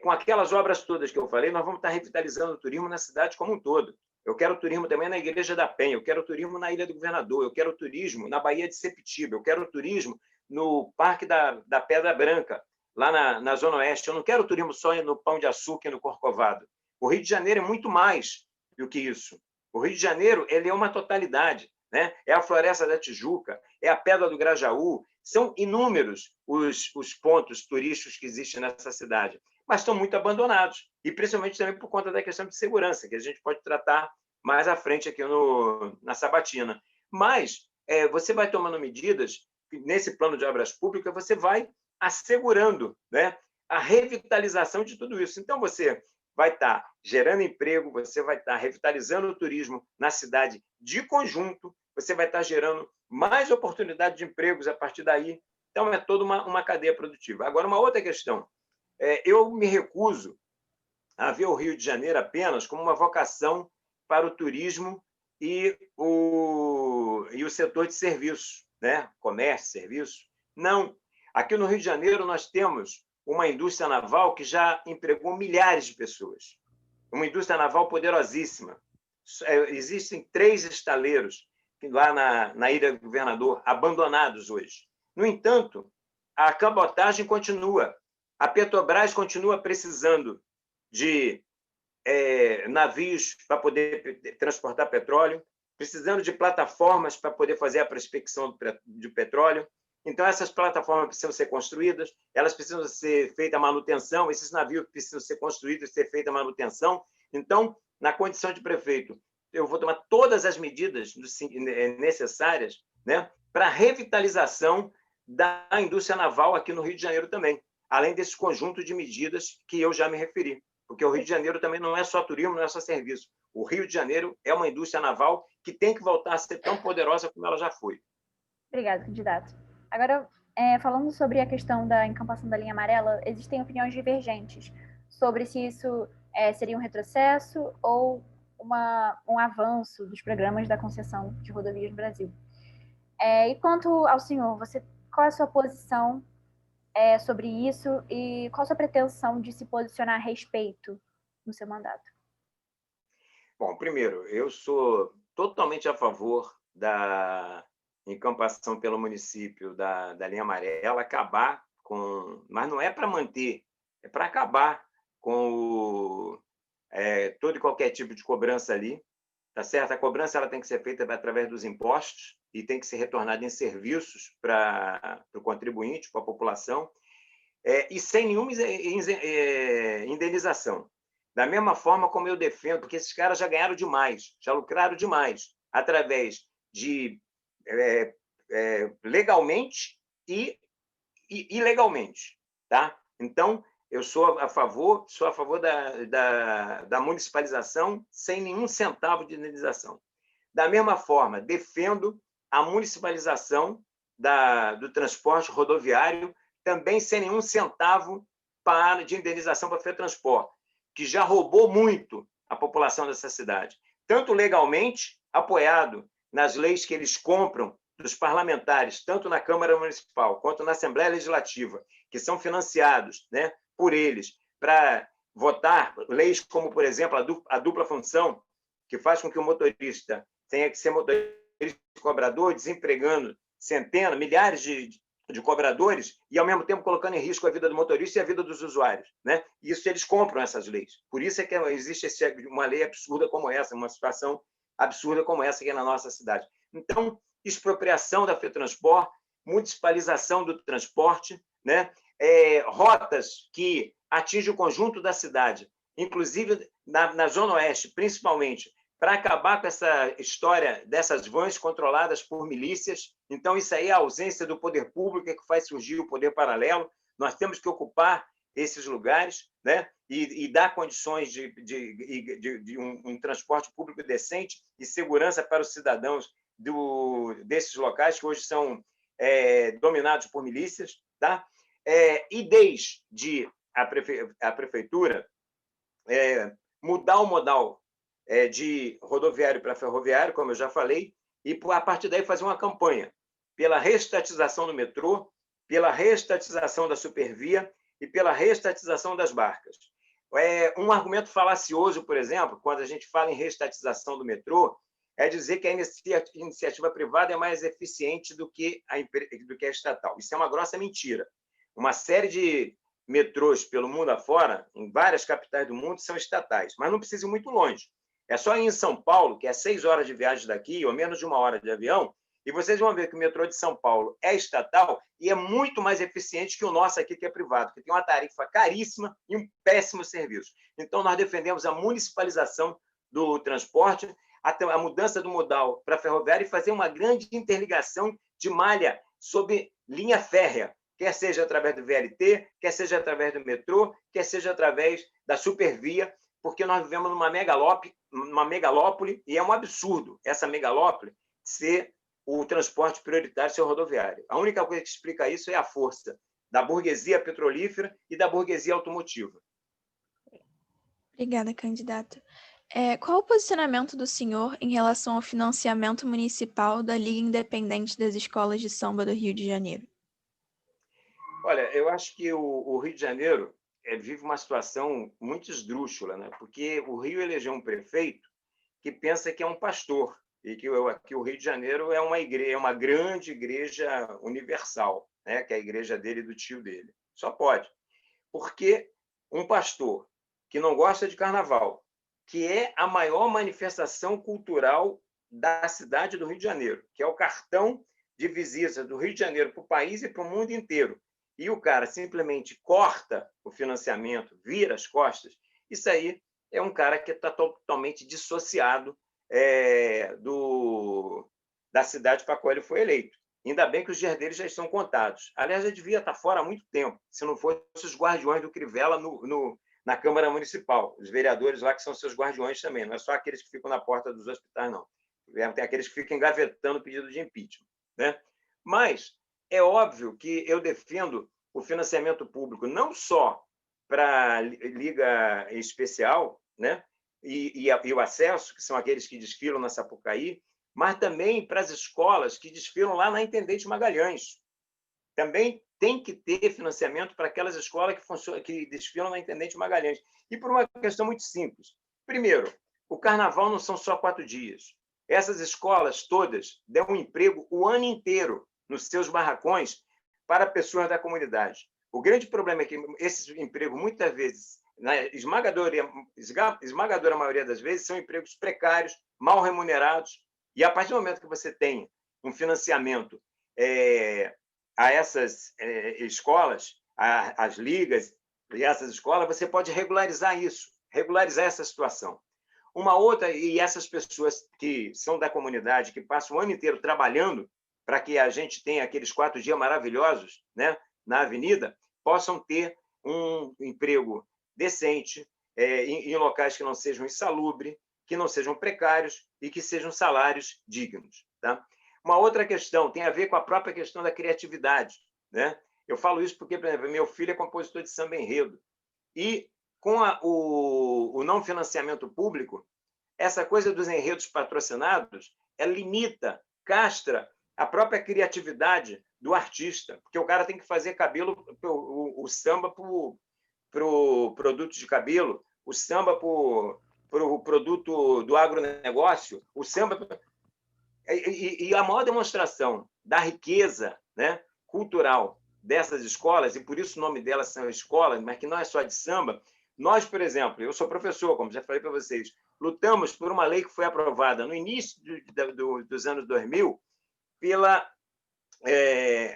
Speaker 1: com aquelas obras todas que eu falei, nós vamos estar revitalizando o turismo na cidade como um todo. Eu quero turismo também na Igreja da Penha, eu quero turismo na Ilha do Governador, eu quero turismo na Baía de Sepetiba, eu quero turismo no Parque da Pedra Branca, lá na Zona Oeste. Eu não quero turismo só no Pão de Açúcar e no Corcovado. O Rio de Janeiro é muito mais do que isso. O Rio de Janeiro ele é uma totalidade, né? É a Floresta da Tijuca, é a Pedra do Grajaú, são inúmeros os pontos turísticos que existem nessa cidade, mas estão muito abandonados, e principalmente também por conta da questão de segurança, que a gente pode tratar mais à frente aqui na Sabatina. Mas você vai tomando medidas, nesse plano de obras públicas, você vai assegurando, né, a revitalização de tudo isso. Então, você vai estar gerando emprego, você vai estar revitalizando o turismo na cidade de conjunto, você vai estar gerando mais oportunidade de empregos a partir daí. Então, é toda uma cadeia produtiva. Agora, uma outra questão. Eu me recuso a ver o Rio de Janeiro apenas como uma vocação para o turismo e o setor de serviços, né? Comércio, serviços. Não. Aqui no Rio de Janeiro, nós temos uma indústria naval que já empregou milhares de pessoas. Uma indústria naval poderosíssima. Existem 3 estaleiros lá na Ilha do Governador, abandonados hoje. No entanto, a cabotagem continua. A Petrobras continua precisando de navios para poder transportar petróleo, precisando de plataformas para poder fazer a prospecção de petróleo. Então, essas plataformas precisam ser construídas, elas precisam ser feita a manutenção, esses navios precisam ser construídos e ser feita a manutenção. Então, na condição de prefeito, eu vou tomar todas as medidas necessárias, né, para a revitalização da indústria naval aqui no Rio de Janeiro também, além desse conjunto de medidas que eu já me referi. Porque o Rio de Janeiro também não é só turismo, não é só serviço. O Rio de Janeiro é uma indústria naval que tem que voltar a ser tão poderosa como ela já foi.
Speaker 2: Obrigada, candidato. Agora, falando sobre a questão da encampação da linha amarela, existem opiniões divergentes sobre se isso seria um retrocesso ou um avanço dos programas da concessão de rodovias no Brasil. E quanto ao senhor, qual é a sua posição sobre isso e qual a sua pretensão de se posicionar a respeito no seu mandato?
Speaker 1: Bom, primeiro, eu sou totalmente a favor da encampação pelo município da linha amarela, acabar com... Mas não é para manter, é para acabar com todo e qualquer tipo de cobrança ali, tá certo? A cobrança ela tem que ser feita através dos impostos e tem que ser retornada em serviços para o contribuinte, para a população, e sem nenhuma indenização. Da mesma forma como eu defendo, porque esses caras já ganharam demais, já lucraram demais, através de legalmente e ilegalmente, tá? Então, eu sou a favor da municipalização sem nenhum centavo de indenização. Da mesma forma, defendo a municipalização do transporte rodoviário também sem nenhum centavo de indenização para a FETransport, que já roubou muito a população dessa cidade, tanto legalmente, apoiado nas leis que eles compram dos parlamentares, tanto na Câmara Municipal quanto na Assembleia Legislativa, que são financiados, né, por eles, para votar leis como, por exemplo, a dupla função, que faz com que o motorista tenha que ser motorista e cobrador, desempregando centenas, milhares de cobradores e, ao mesmo tempo, colocando em risco a vida do motorista e a vida dos usuários, né? Isso eles compram essas leis. Por isso é que existe uma lei absurda como essa, uma situação absurda como essa aqui na nossa cidade. Então, expropriação da FETransport, municipalização do transporte, né? Rotas que atingem o conjunto da cidade, inclusive na Zona Oeste, principalmente, para acabar com essa história dessas vans controladas por milícias. Então, isso aí é a ausência do poder público que faz surgir o poder paralelo. Nós temos que ocupar esses lugares, né? E dar condições de um transporte público decente e segurança para os cidadãos desses locais, que hoje são dominados por milícias. Tá? E desde a prefeitura mudar o modal de rodoviário para ferroviário, como eu já falei, e, a partir daí, fazer uma campanha pela reestatização do metrô, pela reestatização da supervia e pela reestatização das barcas. Um argumento falacioso, por exemplo, quando a gente fala em reestatização do metrô, é dizer que a iniciativa privada é mais eficiente do que a estatal. Isso é uma grossa mentira. Uma série de metrôs pelo mundo afora, em várias capitais do mundo, são estatais, mas não precisa ir muito longe. É só ir em São Paulo, que é 6 horas de viagem daqui, ou menos de 1 hora de avião, e vocês vão ver que o metrô de São Paulo é estatal e é muito mais eficiente que o nosso aqui, que é privado, que tem uma tarifa caríssima e um péssimo serviço. Então, nós defendemos a municipalização do transporte, a mudança do modal para ferroviário e fazer uma grande interligação de malha sob linha férrea, quer seja através do VLT, quer seja através do metrô, quer seja através da supervia, porque nós vivemos numa megalópole, e é um absurdo essa megalópole ser o transporte prioritário ser rodoviário. A única coisa que explica isso é a força da burguesia petrolífera e da burguesia automotiva.
Speaker 3: Obrigada, candidato. Qual o posicionamento do senhor em relação ao financiamento municipal da Liga Independente das Escolas de Samba do Rio de Janeiro?
Speaker 1: Olha, eu acho que o Rio de Janeiro vive uma situação muito esdrúxula, né? Porque o Rio elegeu um prefeito que pensa que é um pastor, e que o Rio de Janeiro é uma grande igreja universal, né? Que é a igreja dele e do tio dele. Só pode. Porque um pastor que não gosta de carnaval, que é a maior manifestação cultural da cidade do Rio de Janeiro, que é o cartão de visita do Rio de Janeiro para o país e para o mundo inteiro, e o cara simplesmente corta o financiamento, vira as costas, isso aí é um cara que está totalmente dissociado da cidade para a qual ele foi eleito. Ainda bem que os dias dele já estão contados. Aliás, já devia estar fora há muito tempo, se não fossem os guardiões do Crivella na Câmara Municipal. Os vereadores lá que são seus guardiões também, não é só aqueles que ficam na porta dos hospitais, não. Tem aqueles que ficam engavetando pedido de impeachment, né? Mas é óbvio que eu defendo o financiamento público não só para a Liga Especial, né? E o acesso, que são aqueles que desfilam na Sapucaí, mas também para as escolas que desfilam lá na Intendente Magalhães. Também tem que ter financiamento para aquelas escolas que desfilam na Intendente Magalhães. E por uma questão muito simples. Primeiro, o carnaval não são só 4 dias. Essas escolas todas dão um emprego o ano inteiro nos seus barracões para pessoas da comunidade. O grande problema é que esses empregos, muitas vezes, na esmagadora maioria das vezes, são empregos precários, mal remunerados, e a partir do momento que você tem um financiamento a essas escolas, às ligas e essas escolas, você pode regularizar isso, regularizar essa situação. Uma outra, e essas pessoas que são da comunidade, que passam o ano inteiro trabalhando para que a gente tenha aqueles 4 dias maravilhosos, né, na avenida, possam ter um emprego decente, em locais que não sejam insalubres, que não sejam precários e que sejam salários dignos. Tá? Uma outra questão tem a ver com a própria questão da criatividade, né? Eu falo isso porque, por exemplo, meu filho é compositor de samba enredo, e com o não financiamento público, essa coisa dos enredos patrocinados limita, castra a própria criatividade do artista, porque o cara tem que fazer cabelo, o samba para o produto de cabelo, o samba para o produto do agronegócio, o samba... E a maior demonstração da riqueza, né, cultural dessas escolas, e por isso o nome delas são escolas, mas que não é só de samba. Nós, por exemplo, eu sou professor, como já falei para vocês, lutamos por uma lei que foi aprovada no início dos anos 2000 pela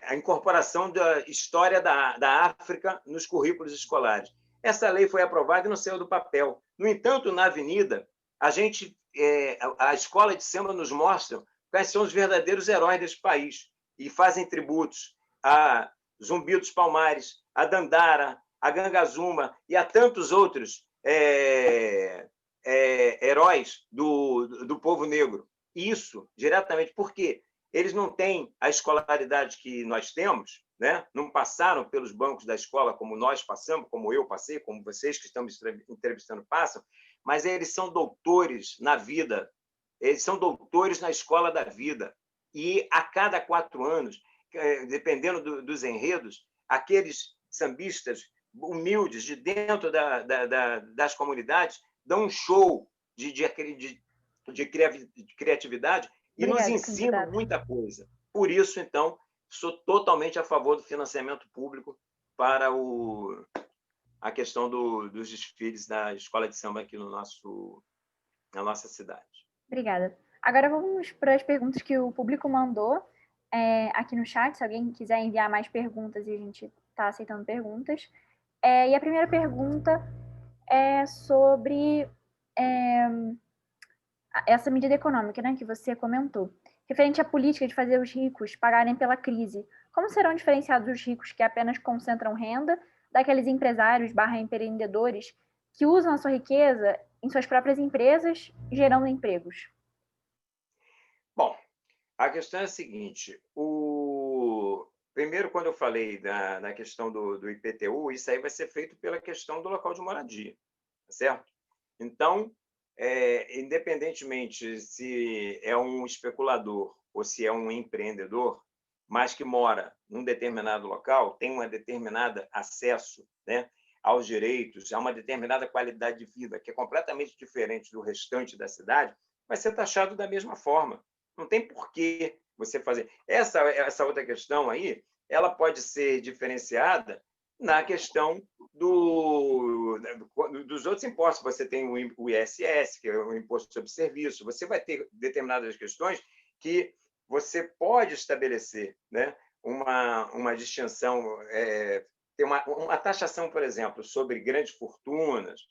Speaker 1: a incorporação da história da África nos currículos escolares. Essa lei foi aprovada e não saiu do papel. No entanto, na avenida, a escola de samba nos mostra quais são os verdadeiros heróis desse país e fazem tributos a Zumbi dos Palmares, a Dandara, a Gangazuma e a tantos outros heróis do povo negro. Isso, diretamente, porque eles não têm a escolaridade que nós temos, né? Não passaram pelos bancos da escola como nós passamos, como eu passei, como vocês que estão me entrevistando passam, mas eles são doutores na vida, eles são doutores na escola da vida. E a cada 4 anos, dependendo dos enredos, aqueles sambistas humildes de dentro das comunidades dão um show de criatividade e nos
Speaker 2: Obrigada,
Speaker 1: ensinam
Speaker 2: candidato.
Speaker 1: muita coisa. Por isso, então, sou totalmente a favor do financiamento público para a questão dos desfiles da escola de samba aqui na nossa cidade.
Speaker 2: Obrigada. Agora vamos para as perguntas que o público mandou aqui no chat. Se alguém quiser enviar mais perguntas, e a gente está aceitando perguntas. E a primeira pergunta é sobre essa medida econômica, né, que você comentou, referente à política de fazer os ricos pagarem pela crise. Como serão diferenciados os ricos que apenas concentram renda daqueles empresários / empreendedores que usam a sua riqueza em suas próprias empresas, gerando empregos?
Speaker 1: Bom, a questão é a seguinte: primeiro, quando eu falei da questão do IPTU, isso aí vai ser feito pela questão do local de moradia, tá certo? Então, independentemente se é um especulador ou se é um empreendedor, mas que mora num determinado local, tem um determinado acesso, né, aos direitos, a uma determinada qualidade de vida, que é completamente diferente do restante da cidade, vai ser taxado da mesma forma. Não tem porquê você fazer. Essa outra questão aí, ela pode ser diferenciada na questão dos outros impostos. Você tem o ISS, que é o Imposto sobre Serviço. Você vai ter determinadas questões que você pode estabelecer, né, uma distinção, ter uma taxação, por exemplo, sobre grandes fortunas,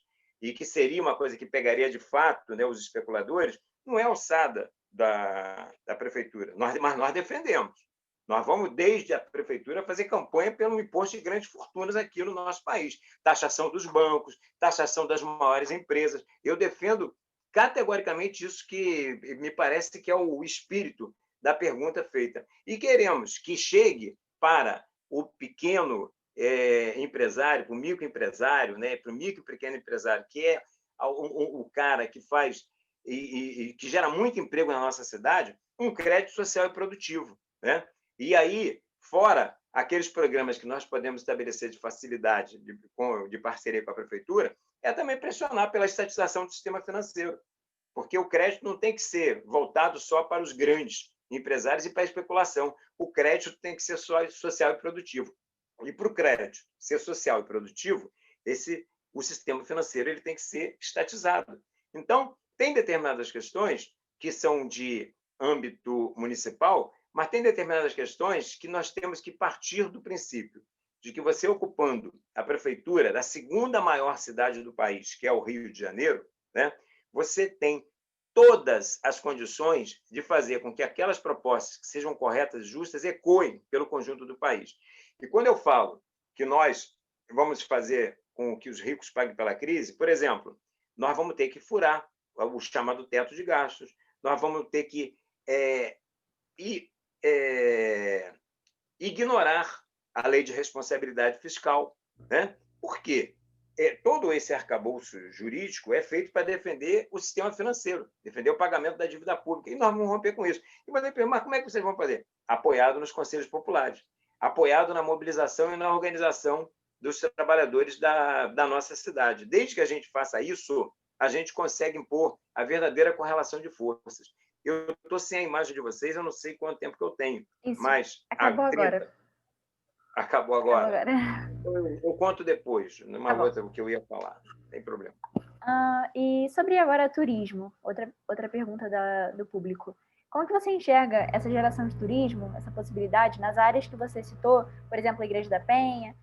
Speaker 1: e que seria uma coisa que pegaria de fato, né, os especuladores, não é alçada da prefeitura. Mas nós defendemos. Nós vamos, desde a prefeitura, fazer campanha pelo imposto de grandes fortunas aqui no nosso país. Taxação dos bancos, taxação das maiores empresas. Eu defendo categoricamente isso, que me parece que é o espírito da pergunta feita. E queremos que chegue para o pequeno empresário, para o microempresário, né, para o micro e pequeno empresário, que é o cara que faz e que gera muito emprego na nossa cidade, um crédito social e produtivo, né? E aí, fora aqueles programas que nós podemos estabelecer de facilidade, de parceria com a prefeitura, é também pressionar pela estatização do sistema financeiro, porque o crédito não tem que ser voltado só para os grandes empresários e para a especulação. O crédito tem que ser só social e produtivo. E para o crédito ser social e produtivo, o sistema financeiro ele tem que ser estatizado. Então, tem determinadas questões que são de âmbito municipal, mas tem determinadas questões que nós temos que partir do princípio de que você, ocupando a prefeitura da segunda maior cidade do país, que é o Rio de Janeiro, né, você tem todas as condições de fazer com que aquelas propostas que sejam corretas e justas ecoem pelo conjunto do país. E quando eu falo que nós vamos fazer com que os ricos paguem pela crise, por exemplo, nós vamos ter que furar o chamado teto de gastos, nós vamos ter que ignorar a lei de responsabilidade fiscal, né? Por quê? Todo esse arcabouço jurídico é feito para defender o sistema financeiro, defender o pagamento da dívida pública, e nós vamos romper com isso. E você pergunta, mas como é que vocês vão fazer? Apoiado nos conselhos populares, apoiado na mobilização e na organização dos trabalhadores da nossa cidade. Desde que a gente faça isso, a gente consegue impor a verdadeira correlação de forças. Eu estou sem a imagem de vocês, eu não sei quanto tempo que eu tenho,
Speaker 2: Isso.
Speaker 1: mas...
Speaker 2: Acabou agora.
Speaker 1: Acabou agora?
Speaker 2: Acabou agora.
Speaker 1: Eu conto depois, numa outra, o que eu ia falar. Não tem problema.
Speaker 2: E sobre agora turismo, outra pergunta do público. Como que você enxerga essa geração de turismo, essa possibilidade, nas áreas que você citou, por exemplo, a Igreja da Penha,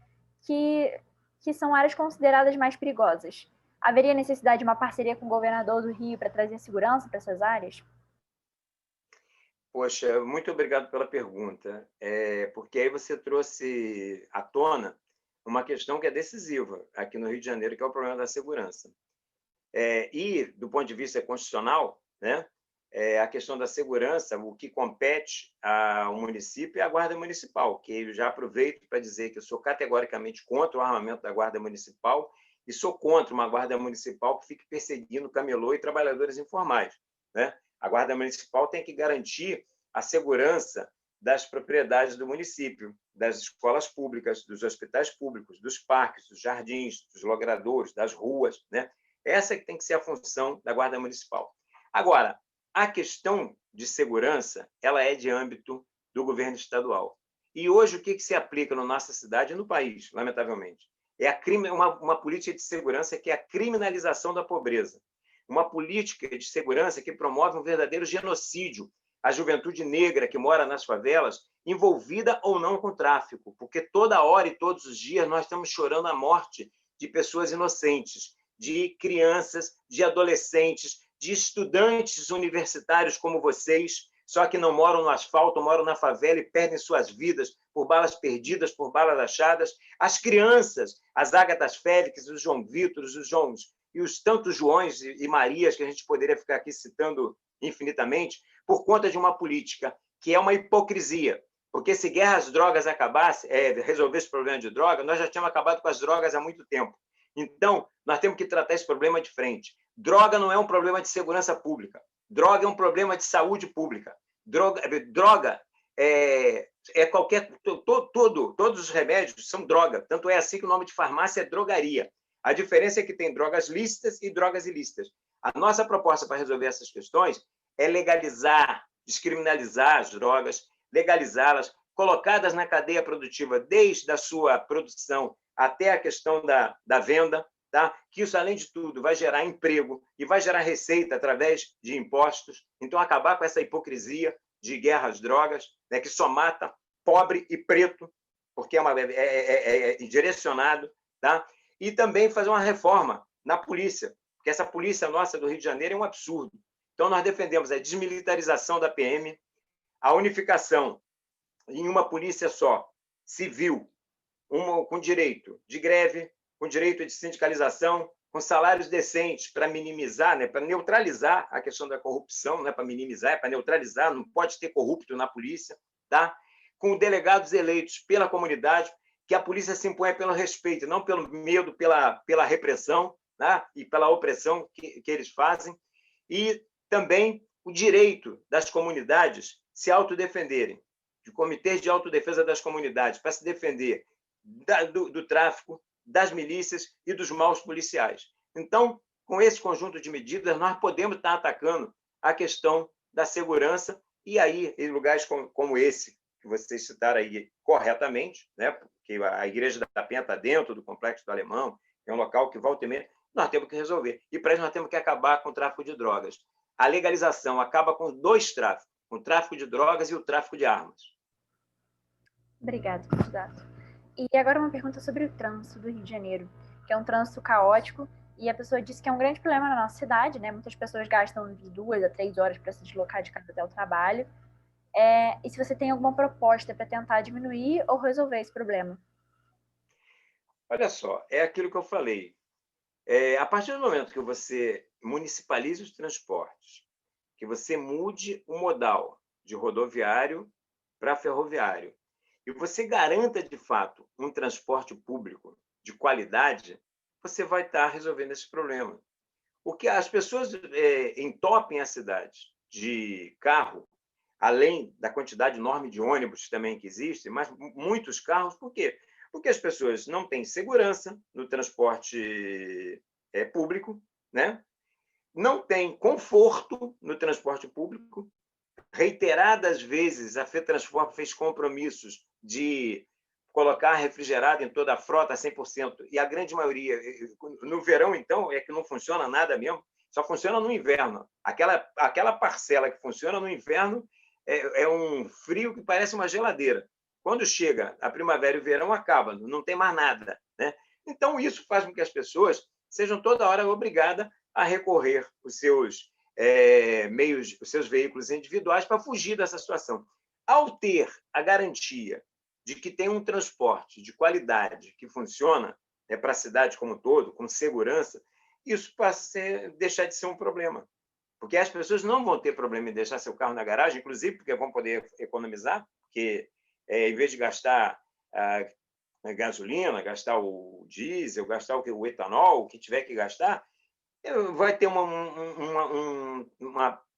Speaker 2: que são áreas consideradas mais perigosas? Haveria necessidade de uma parceria com o governador do Rio para trazer segurança para essas áreas?
Speaker 1: Poxa, muito obrigado pela pergunta, porque aí você trouxe à tona uma questão que é decisiva aqui no Rio de Janeiro, que é o problema da segurança. E, do ponto de vista constitucional, né, a questão da segurança, o que compete ao município é a Guarda Municipal, que eu já aproveito para dizer que eu sou categoricamente contra o armamento da Guarda Municipal e sou contra uma Guarda Municipal que fique perseguindo camelô e trabalhadores informais, né? A Guarda Municipal tem que garantir a segurança das propriedades do município, das escolas públicas, dos hospitais públicos, dos parques, dos jardins, dos logradouros, das ruas, né? Essa que tem que ser a função da Guarda Municipal. Agora, a questão de segurança, ela é de âmbito do governo estadual. E hoje o que se aplica na nossa cidade e no país, lamentavelmente? É uma política de segurança que é a criminalização da pobreza. Uma política de segurança que promove um verdadeiro genocídio à juventude negra que mora nas favelas, envolvida ou não com tráfico, porque toda hora e todos os dias nós estamos chorando a morte de pessoas inocentes, de crianças, de adolescentes, de estudantes universitários como vocês, só que não moram no asfalto, moram na favela e perdem suas vidas por balas perdidas, por balas achadas. As crianças, as Ágatas Félix, os João Vitor, os Joões e os tantos Joões e Marias que a gente poderia ficar aqui citando infinitamente, por conta de uma política que é uma hipocrisia. Porque se guerra às drogas acabasse, resolver esse problema de droga, nós já tínhamos acabado com as drogas há muito tempo. Então, nós temos que tratar esse problema de frente. Droga não é um problema de segurança pública. Droga é um problema de saúde pública. Droga qualquer... Todos os remédios são droga. Tanto é assim que o nome de farmácia é drogaria. A diferença é que tem drogas lícitas e drogas ilícitas. A nossa proposta para resolver essas questões é legalizar, descriminalizar as drogas, legalizá-las, colocá-las na cadeia produtiva, desde a sua produção até a questão da venda, tá? Que isso, além de tudo, vai gerar emprego e vai gerar receita através de impostos. Então, acabar com essa hipocrisia de guerra às drogas, né, que só mata pobre e preto, porque é direcionado, tá? E também fazer uma reforma na polícia, porque essa polícia nossa do Rio de Janeiro é um absurdo. Então, nós defendemos a desmilitarização da PM, a unificação em uma polícia só, civil, com direito de greve, com direito de sindicalização, com salários decentes para minimizar, né, para neutralizar a questão da corrupção, não é para minimizar, é para neutralizar, não pode ter corrupto na polícia, tá? Com delegados eleitos pela comunidade, que a polícia se imponha pelo respeito, não pelo medo, pela repressão, tá? E pela opressão que eles fazem, e também o direito das comunidades se autodefenderem, de comitês de autodefesa das comunidades, para se defender do tráfico, das milícias e dos maus policiais. Então, com esse conjunto de medidas, nós podemos estar atacando a questão da segurança, e aí, em lugares como esse, que vocês citaram aí corretamente, né? Porque a Igreja da Penha está dentro do Complexo do Alemão, é um local que volta e meia, nós temos que resolver. E para isso nós temos que acabar com o tráfico de drogas. A legalização acaba com dois tráficos, o tráfico de drogas e o tráfico de armas.
Speaker 2: Obrigada, candidato. E agora uma pergunta sobre o trânsito do Rio de Janeiro, que é um trânsito caótico, e a pessoa disse que é um grande problema na nossa cidade, né? Muitas pessoas gastam de 2 a 3 horas para se deslocar de casa até o trabalho. E se você tem alguma proposta para tentar diminuir ou resolver esse problema?
Speaker 1: Olha só, é aquilo que eu falei. A partir do momento que você municipalize os transportes, que você mude o modal de rodoviário para ferroviário, e você garanta, de fato, um transporte público de qualidade, você vai estar resolvendo esse problema. Porque as pessoas entopem a cidade de carro, além da quantidade enorme de ônibus também que existem, mas muitos carros, por quê? Porque as pessoas não têm segurança no transporte público, né? Não têm conforto no transporte público. Reiteradas vezes, a FETransport fez compromissos de colocar refrigerado em toda a frota 100%, e a grande maioria, no verão, então, é que não funciona nada mesmo, só funciona no inverno. Aquela parcela que funciona no inverno é um frio que parece uma geladeira. Quando chega a primavera e o verão, acaba, não tem mais nada, né? Então, isso faz com que as pessoas sejam toda hora obrigadas a recorrer os seus meios, os seus veículos individuais para fugir dessa situação. Ao ter a garantia de que tem um transporte de qualidade que funciona para a cidade como um todo, com segurança, isso passa a deixar de ser um problema. porque as pessoas não vão ter problema em deixar seu carro na garagem, inclusive porque vão poder economizar, porque em vez de gastar a gasolina, gastar o diesel, gastar o etanol, o que tiver que gastar, vai ter uma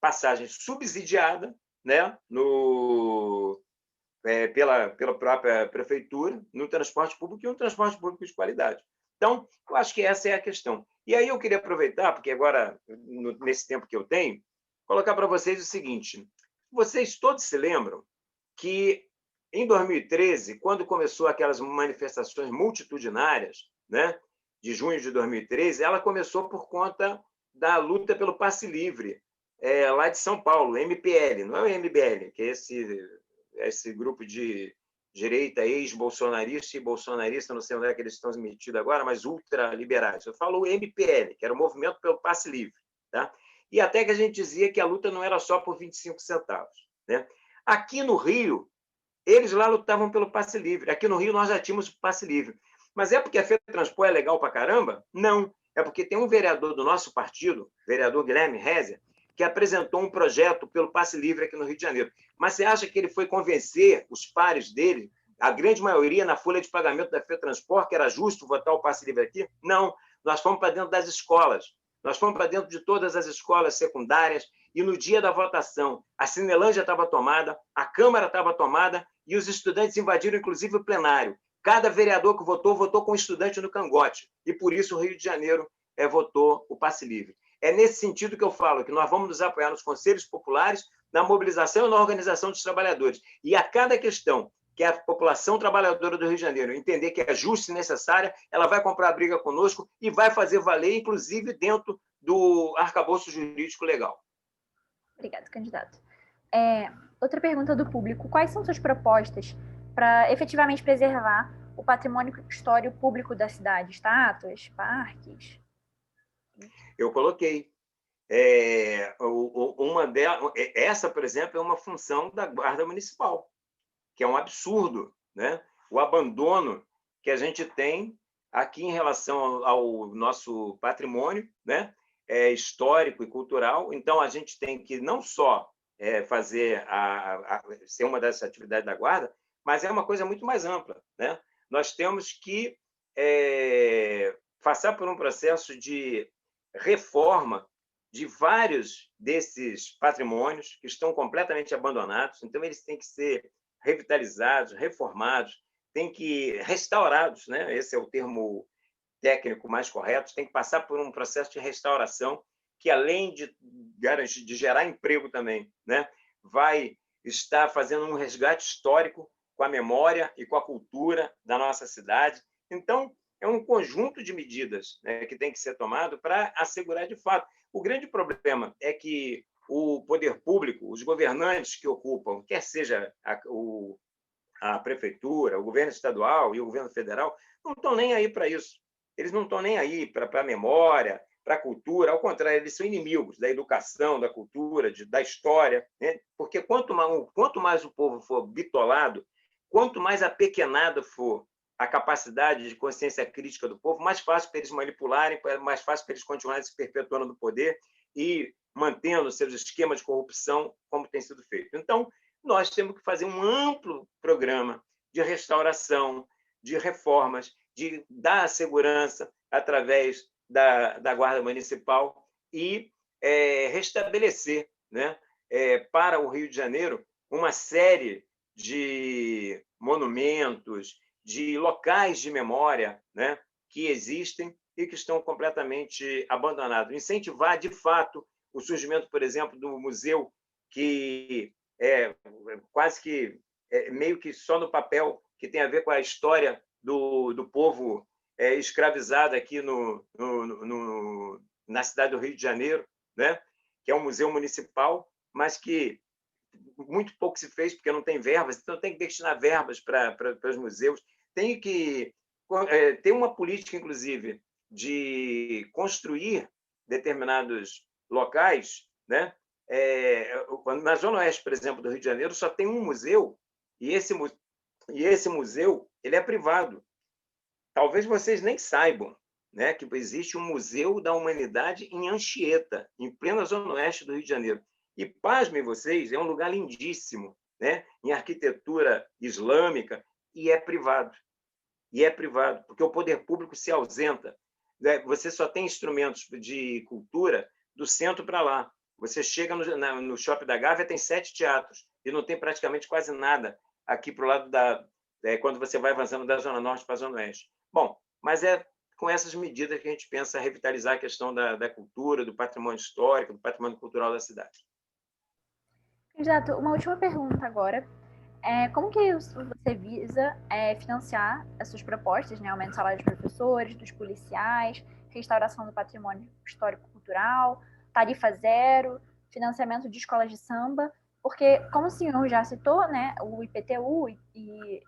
Speaker 1: passagem subsidiada, né, pela própria prefeitura, no transporte público, e um transporte público de qualidade. Então, eu acho que essa é a questão. E aí eu queria aproveitar, porque agora, nesse tempo que eu tenho, colocar para vocês o seguinte: vocês todos se lembram que, em 2013, quando começou aquelas manifestações multitudinárias, né, de junho de 2013, ela começou por conta da luta pelo passe livre, lá de São Paulo, MPL, não é o MBL, que é esse grupo de direita ex-bolsonarista e bolsonarista, não sei onde é que eles estão metidos agora, mas ultraliberais. Eu falo o MPL, que era o Movimento pelo Passe Livre. Tá? E até que a gente dizia que a luta não era só por 25 centavos. Né? Aqui no Rio, eles lá lutavam pelo passe livre. Aqui no Rio nós já tínhamos o passe livre. Mas é porque a FETranspo é legal para caramba? Não. É porque tem um vereador do nosso partido, vereador Guilherme Rezer, que apresentou um projeto pelo passe livre aqui no Rio de Janeiro. Mas você acha que ele foi convencer os pares dele, a grande maioria na folha de pagamento da FETranspo, que era justo votar o passe livre aqui? Não. Nós fomos para dentro das escolas. Nós fomos para dentro de todas as escolas secundárias e no dia da votação, a Cinelândia estava tomada, a Câmara estava tomada e os estudantes invadiram, inclusive, o plenário. Cada vereador que votou, votou com um estudante no cangote. E, por isso, o Rio de Janeiro votou o passe livre. É nesse sentido que eu falo, que nós vamos nos apoiar nos conselhos populares, na mobilização e na organização dos trabalhadores. E a cada questão que a população trabalhadora do Rio de Janeiro entender que é justa e necessária, ela vai comprar a briga conosco e vai fazer valer, inclusive, dentro do arcabouço jurídico legal.
Speaker 2: Obrigada, candidato. Outra pergunta do público: quais são suas propostas para efetivamente preservar o patrimônio histórico público da cidade? Estátuas, parques?
Speaker 1: Eu coloquei. Uma delas, essa, por exemplo, é uma função da Guarda Municipal, que é um absurdo, né? O abandono que a gente tem aqui em relação ao nosso patrimônio, né? Histórico e cultural. Então, a gente tem que não só fazer ser uma das atividades da Guarda, mas é uma coisa muito mais ampla, né? Nós temos que passar por um processo de reforma de vários desses patrimônios que estão completamente abandonados. Então, eles têm que ser revitalizados, reformados, têm que restaurados, né? Esse é o termo técnico mais correto, tem que passar por um processo de restauração que, além de gerar emprego também, né, vai estar fazendo um resgate histórico com a memória e com a cultura da nossa cidade. Então, é um conjunto de medidas, né, que tem que ser tomado para assegurar de fato. O grande problema é que o poder público, os governantes que ocupam, quer seja a prefeitura, o governo estadual e o governo federal, não estão nem aí para isso. Eles não estão nem aí para a memória, para a cultura. Ao contrário, eles são inimigos da educação, da cultura, da história. Né? Porque quanto mais o povo for bitolado, quanto mais apequenada for a capacidade de consciência crítica do povo, mais fácil para eles manipularem, mais fácil para eles continuarem se perpetuando no poder e mantendo seus esquemas de corrupção como tem sido feito. Então, nós temos que fazer um amplo programa de restauração, de reformas, de dar segurança através da Guarda Municipal e restabelecer, né, para o Rio de Janeiro uma série de monumentos, de locais de memória, né, que existem e que estão completamente abandonados. Incentivar, de fato, o surgimento, por exemplo, do museu, que quase que meio que só no papel, que tem a ver com a história do povo escravizado aqui na cidade do Rio de Janeiro, né? Que é um museu municipal, mas que muito pouco se fez porque não tem verbas, então tem que destinar verbas para os museus. Tem que ter uma política, inclusive, de construir determinados locais, né? Na Zona Oeste, por exemplo, do Rio de Janeiro, só tem um museu, e esse museu ele é privado. Talvez vocês nem saibam, né, que existe um Museu da Humanidade em Anchieta, em plena zona oeste do Rio de Janeiro. E, pasmem vocês, é um lugar lindíssimo, né, em arquitetura islâmica, e é privado. E é privado, porque o poder público se ausenta. Né? Você só tem instrumentos de cultura do centro para lá. Você chega no Shopping da Gávea, tem 7 teatros, e não tem praticamente quase nada aqui para o lado quando você vai avançando da Zona Norte para a Zona Oeste. Bom, mas é com essas medidas que a gente pensa revitalizar a questão da cultura, do patrimônio histórico, do patrimônio cultural da cidade.
Speaker 2: Candidato, uma última pergunta agora. Como que você visa financiar as suas propostas, né? Aumento do salário dos professores, dos policiais, restauração do patrimônio histórico-cultural, tarifa zero, financiamento de escolas de samba, porque, como o senhor já citou, né, o IPTU e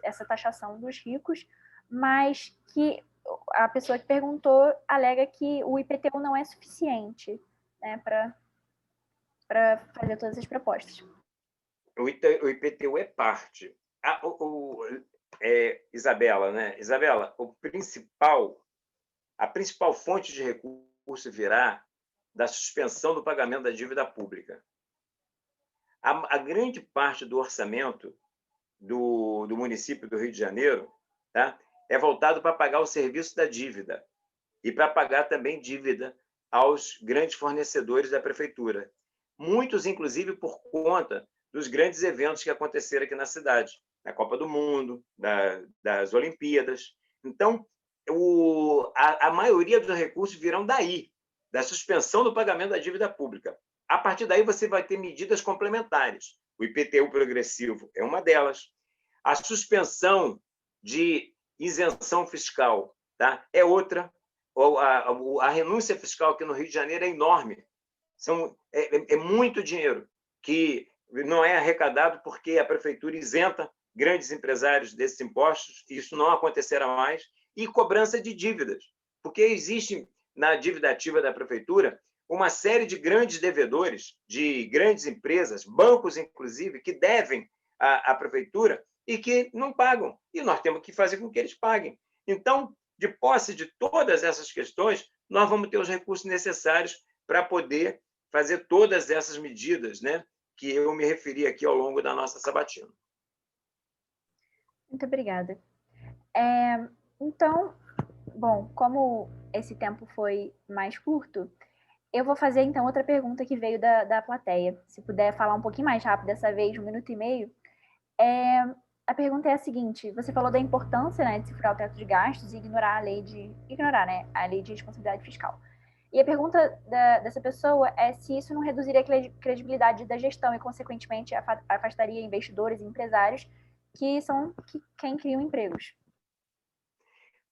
Speaker 2: essa taxação dos ricos, mas que a pessoa que perguntou alega que o IPTU não é suficiente, né, para fazer todas as propostas.
Speaker 1: O IPTU é parte. Isabela, né? Isabela, a principal fonte de recurso virá da suspensão do pagamento da dívida pública. A grande parte do orçamento do município do Rio de Janeiro, tá, é voltado para pagar o serviço da dívida e para pagar também dívida aos grandes fornecedores da prefeitura. Muitos, inclusive, por conta dos grandes eventos que aconteceram aqui na cidade, da Copa do Mundo, das Olimpíadas. Então, a maioria dos recursos virão daí, da suspensão do pagamento da dívida pública. A partir daí, você vai ter medidas complementares. O IPTU progressivo é uma delas. A suspensão de isenção fiscal, tá, é outra. A renúncia fiscal aqui no Rio de Janeiro é enorme. É muito dinheiro que não é arrecadado porque a prefeitura isenta grandes empresários desses impostos, e isso não acontecerá mais, e cobrança de dívidas, porque existe na dívida ativa da prefeitura uma série de grandes devedores, de grandes empresas, bancos inclusive, que devem à prefeitura e que não pagam, e nós temos que fazer com que eles paguem. Então, de posse de todas essas questões, nós vamos ter os recursos necessários para poder fazer todas essas medidas, né, que eu me referi aqui ao longo da nossa sabatina.
Speaker 2: Muito obrigada. Então, bom, como esse tempo foi mais curto, eu vou fazer então outra pergunta que veio da plateia. Se puder falar um pouquinho mais rápido dessa vez, 1 minuto e meio. A pergunta é a seguinte: você falou da importância, né, de se furar o teto de gastos e ignorar a lei de responsabilidade fiscal. E a pergunta dessa pessoa é se isso não reduziria a credibilidade da gestão e, consequentemente, afastaria investidores e empresários que são quem criam empregos.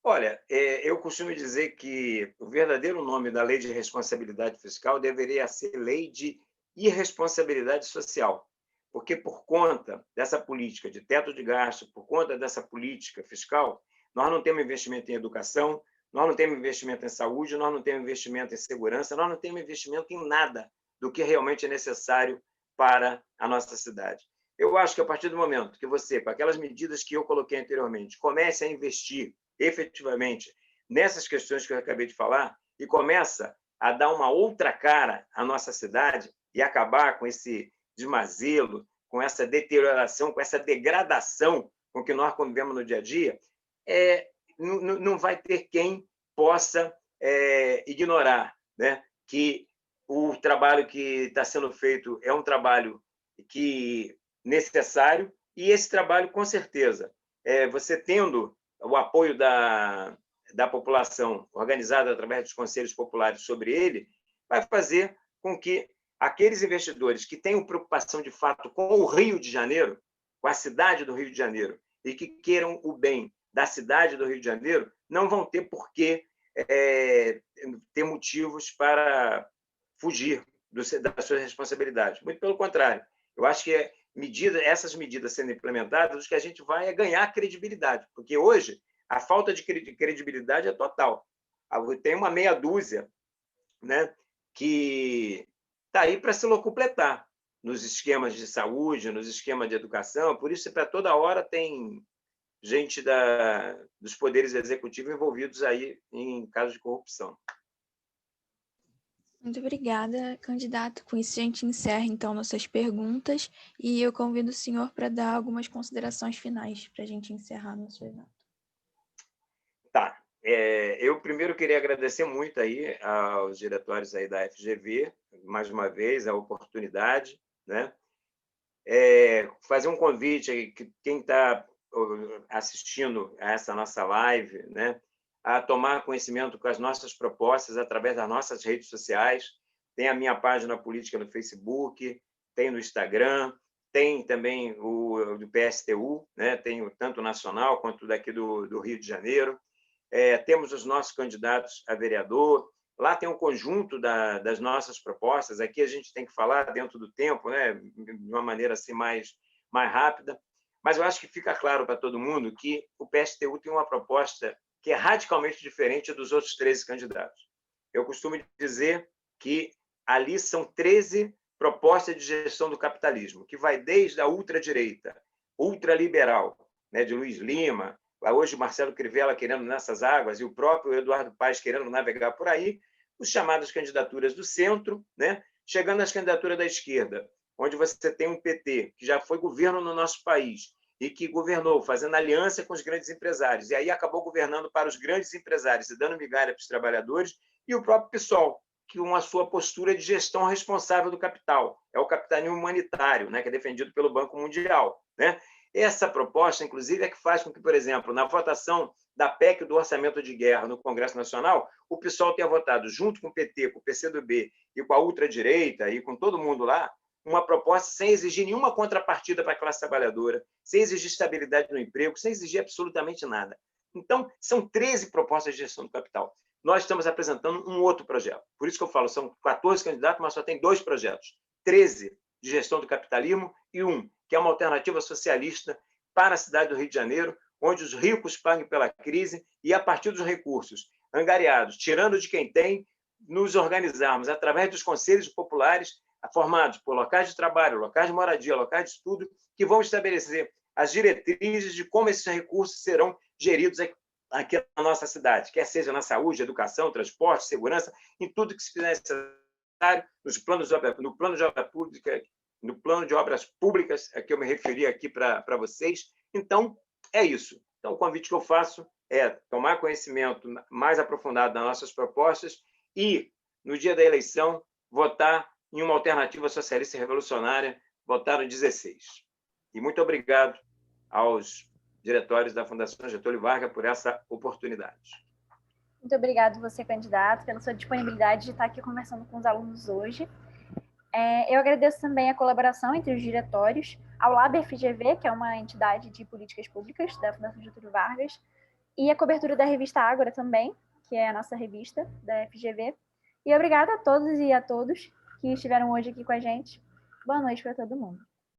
Speaker 1: Olha, eu costumo dizer que o verdadeiro nome da lei de responsabilidade fiscal deveria ser lei de irresponsabilidade social, porque por conta dessa política de teto de gasto, por conta dessa política fiscal, nós não temos investimento em educação, nós não temos investimento em saúde, nós não temos investimento em segurança, nós não temos investimento em nada do que realmente é necessário para a nossa cidade. Eu acho que a partir do momento que você, com aquelas medidas que eu coloquei anteriormente, comece a investir efetivamente nessas questões que eu acabei de falar e começa a dar uma outra cara à nossa cidade e acabar com esse desmazelo, com essa deterioração, com essa degradação com que nós convivemos no dia a dia, não vai ter quem possa ignorar, né, que o trabalho que está sendo feito é um trabalho necessário, e esse trabalho, com certeza, você tendo o apoio da população organizada através dos conselhos populares sobre ele, vai fazer com que aqueles investidores que tenham preocupação de fato com o Rio de Janeiro, com a cidade do Rio de Janeiro, e que queiram o bem da cidade do Rio de Janeiro, não vão ter por que ter motivos para fugir das suas responsabilidades. Muito pelo contrário. Eu acho que essas medidas sendo implementadas, o que a gente vai ganhar credibilidade, porque hoje a falta de credibilidade é total. Tem uma meia dúzia, né, que está aí para se locupletar nos esquemas de saúde, nos esquemas de educação, por isso, para toda hora tem gente dos poderes executivos envolvidos aí em casos de corrupção.
Speaker 3: Muito obrigada, candidato. Com isso, a gente encerra, então, nossas perguntas e eu convido o senhor para dar algumas considerações finais para a gente encerrar nosso evento.
Speaker 1: Tá. Eu primeiro queria agradecer muito aí aos diretórios aí da FGV, mais uma vez, a oportunidade, né? Fazer um convite aí, que quem está assistindo a essa nossa live, né, a tomar conhecimento com as nossas propostas através das nossas redes sociais. Tem a minha página política no Facebook, tem no Instagram, tem também o do PSTU, né, tem tanto nacional quanto daqui do Rio de Janeiro. Temos os nossos candidatos a vereador. Lá tem um conjunto das nossas propostas. Aqui a gente tem que falar dentro do tempo, né, de uma maneira assim mais rápida. Mas eu acho que fica claro para todo mundo que o PSTU tem uma proposta que é radicalmente diferente dos outros 13 candidatos. Eu costumo dizer que ali são 13 propostas de gestão do capitalismo, que vai desde a ultradireita, ultraliberal, né, de Luiz Lima, hoje o Marcelo Crivella querendo nessas águas e o próprio Eduardo Paes querendo navegar por aí, os chamadas candidaturas do centro, né, chegando às candidaturas da esquerda, onde você tem um PT que já foi governo no nosso país e que governou fazendo aliança com os grandes empresários, e aí acabou governando para os grandes empresários e dando migalha para os trabalhadores, e o próprio PSOL, que com a sua postura de gestão responsável do capital, é o capitalismo humanitário, né, que é defendido pelo Banco Mundial, né? Essa proposta, inclusive, é que faz com que, por exemplo, na votação da PEC do orçamento de guerra no Congresso Nacional, o PSOL tenha votado, junto com o PT, com o PCdoB e com a ultradireita e com todo mundo lá, uma proposta sem exigir nenhuma contrapartida para a classe trabalhadora, sem exigir estabilidade no emprego, sem exigir absolutamente nada. Então, são 13 propostas de gestão do capital. Nós estamos apresentando um outro projeto. Por isso que eu falo, são 14 candidatos, mas só tem 2 projetos. 13 de gestão do capitalismo e um, que é uma alternativa socialista para a cidade do Rio de Janeiro, onde os ricos paguem pela crise e, a partir dos recursos angariados, tirando de quem tem, nos organizarmos através dos conselhos populares formados por locais de trabalho, locais de moradia, locais de estudo, que vão estabelecer as diretrizes de como esses recursos serão geridos aqui na nossa cidade, quer seja na saúde, educação, transporte, segurança, em tudo que se fizer necessário, no plano de obra pública, no plano de obras públicas, a que eu me referi aqui para vocês. Então, é isso. Então, o convite que eu faço é tomar conhecimento mais aprofundado das nossas propostas e, no dia da eleição, votar em uma alternativa socialista e revolucionária, votar no 16. E muito obrigado aos diretórios da Fundação Getúlio Vargas por essa oportunidade.
Speaker 2: Muito obrigado você, candidato, pela sua disponibilidade de estar aqui conversando com os alunos hoje. Eu agradeço também a colaboração entre os diretórios, ao Lab FGV, que é uma entidade de políticas públicas da Fundação Getúlio Vargas, e a cobertura da revista Ágora também, que é a nossa revista da FGV. E obrigada a todos e a todos que estiveram hoje aqui com a gente. Boa noite para todo mundo.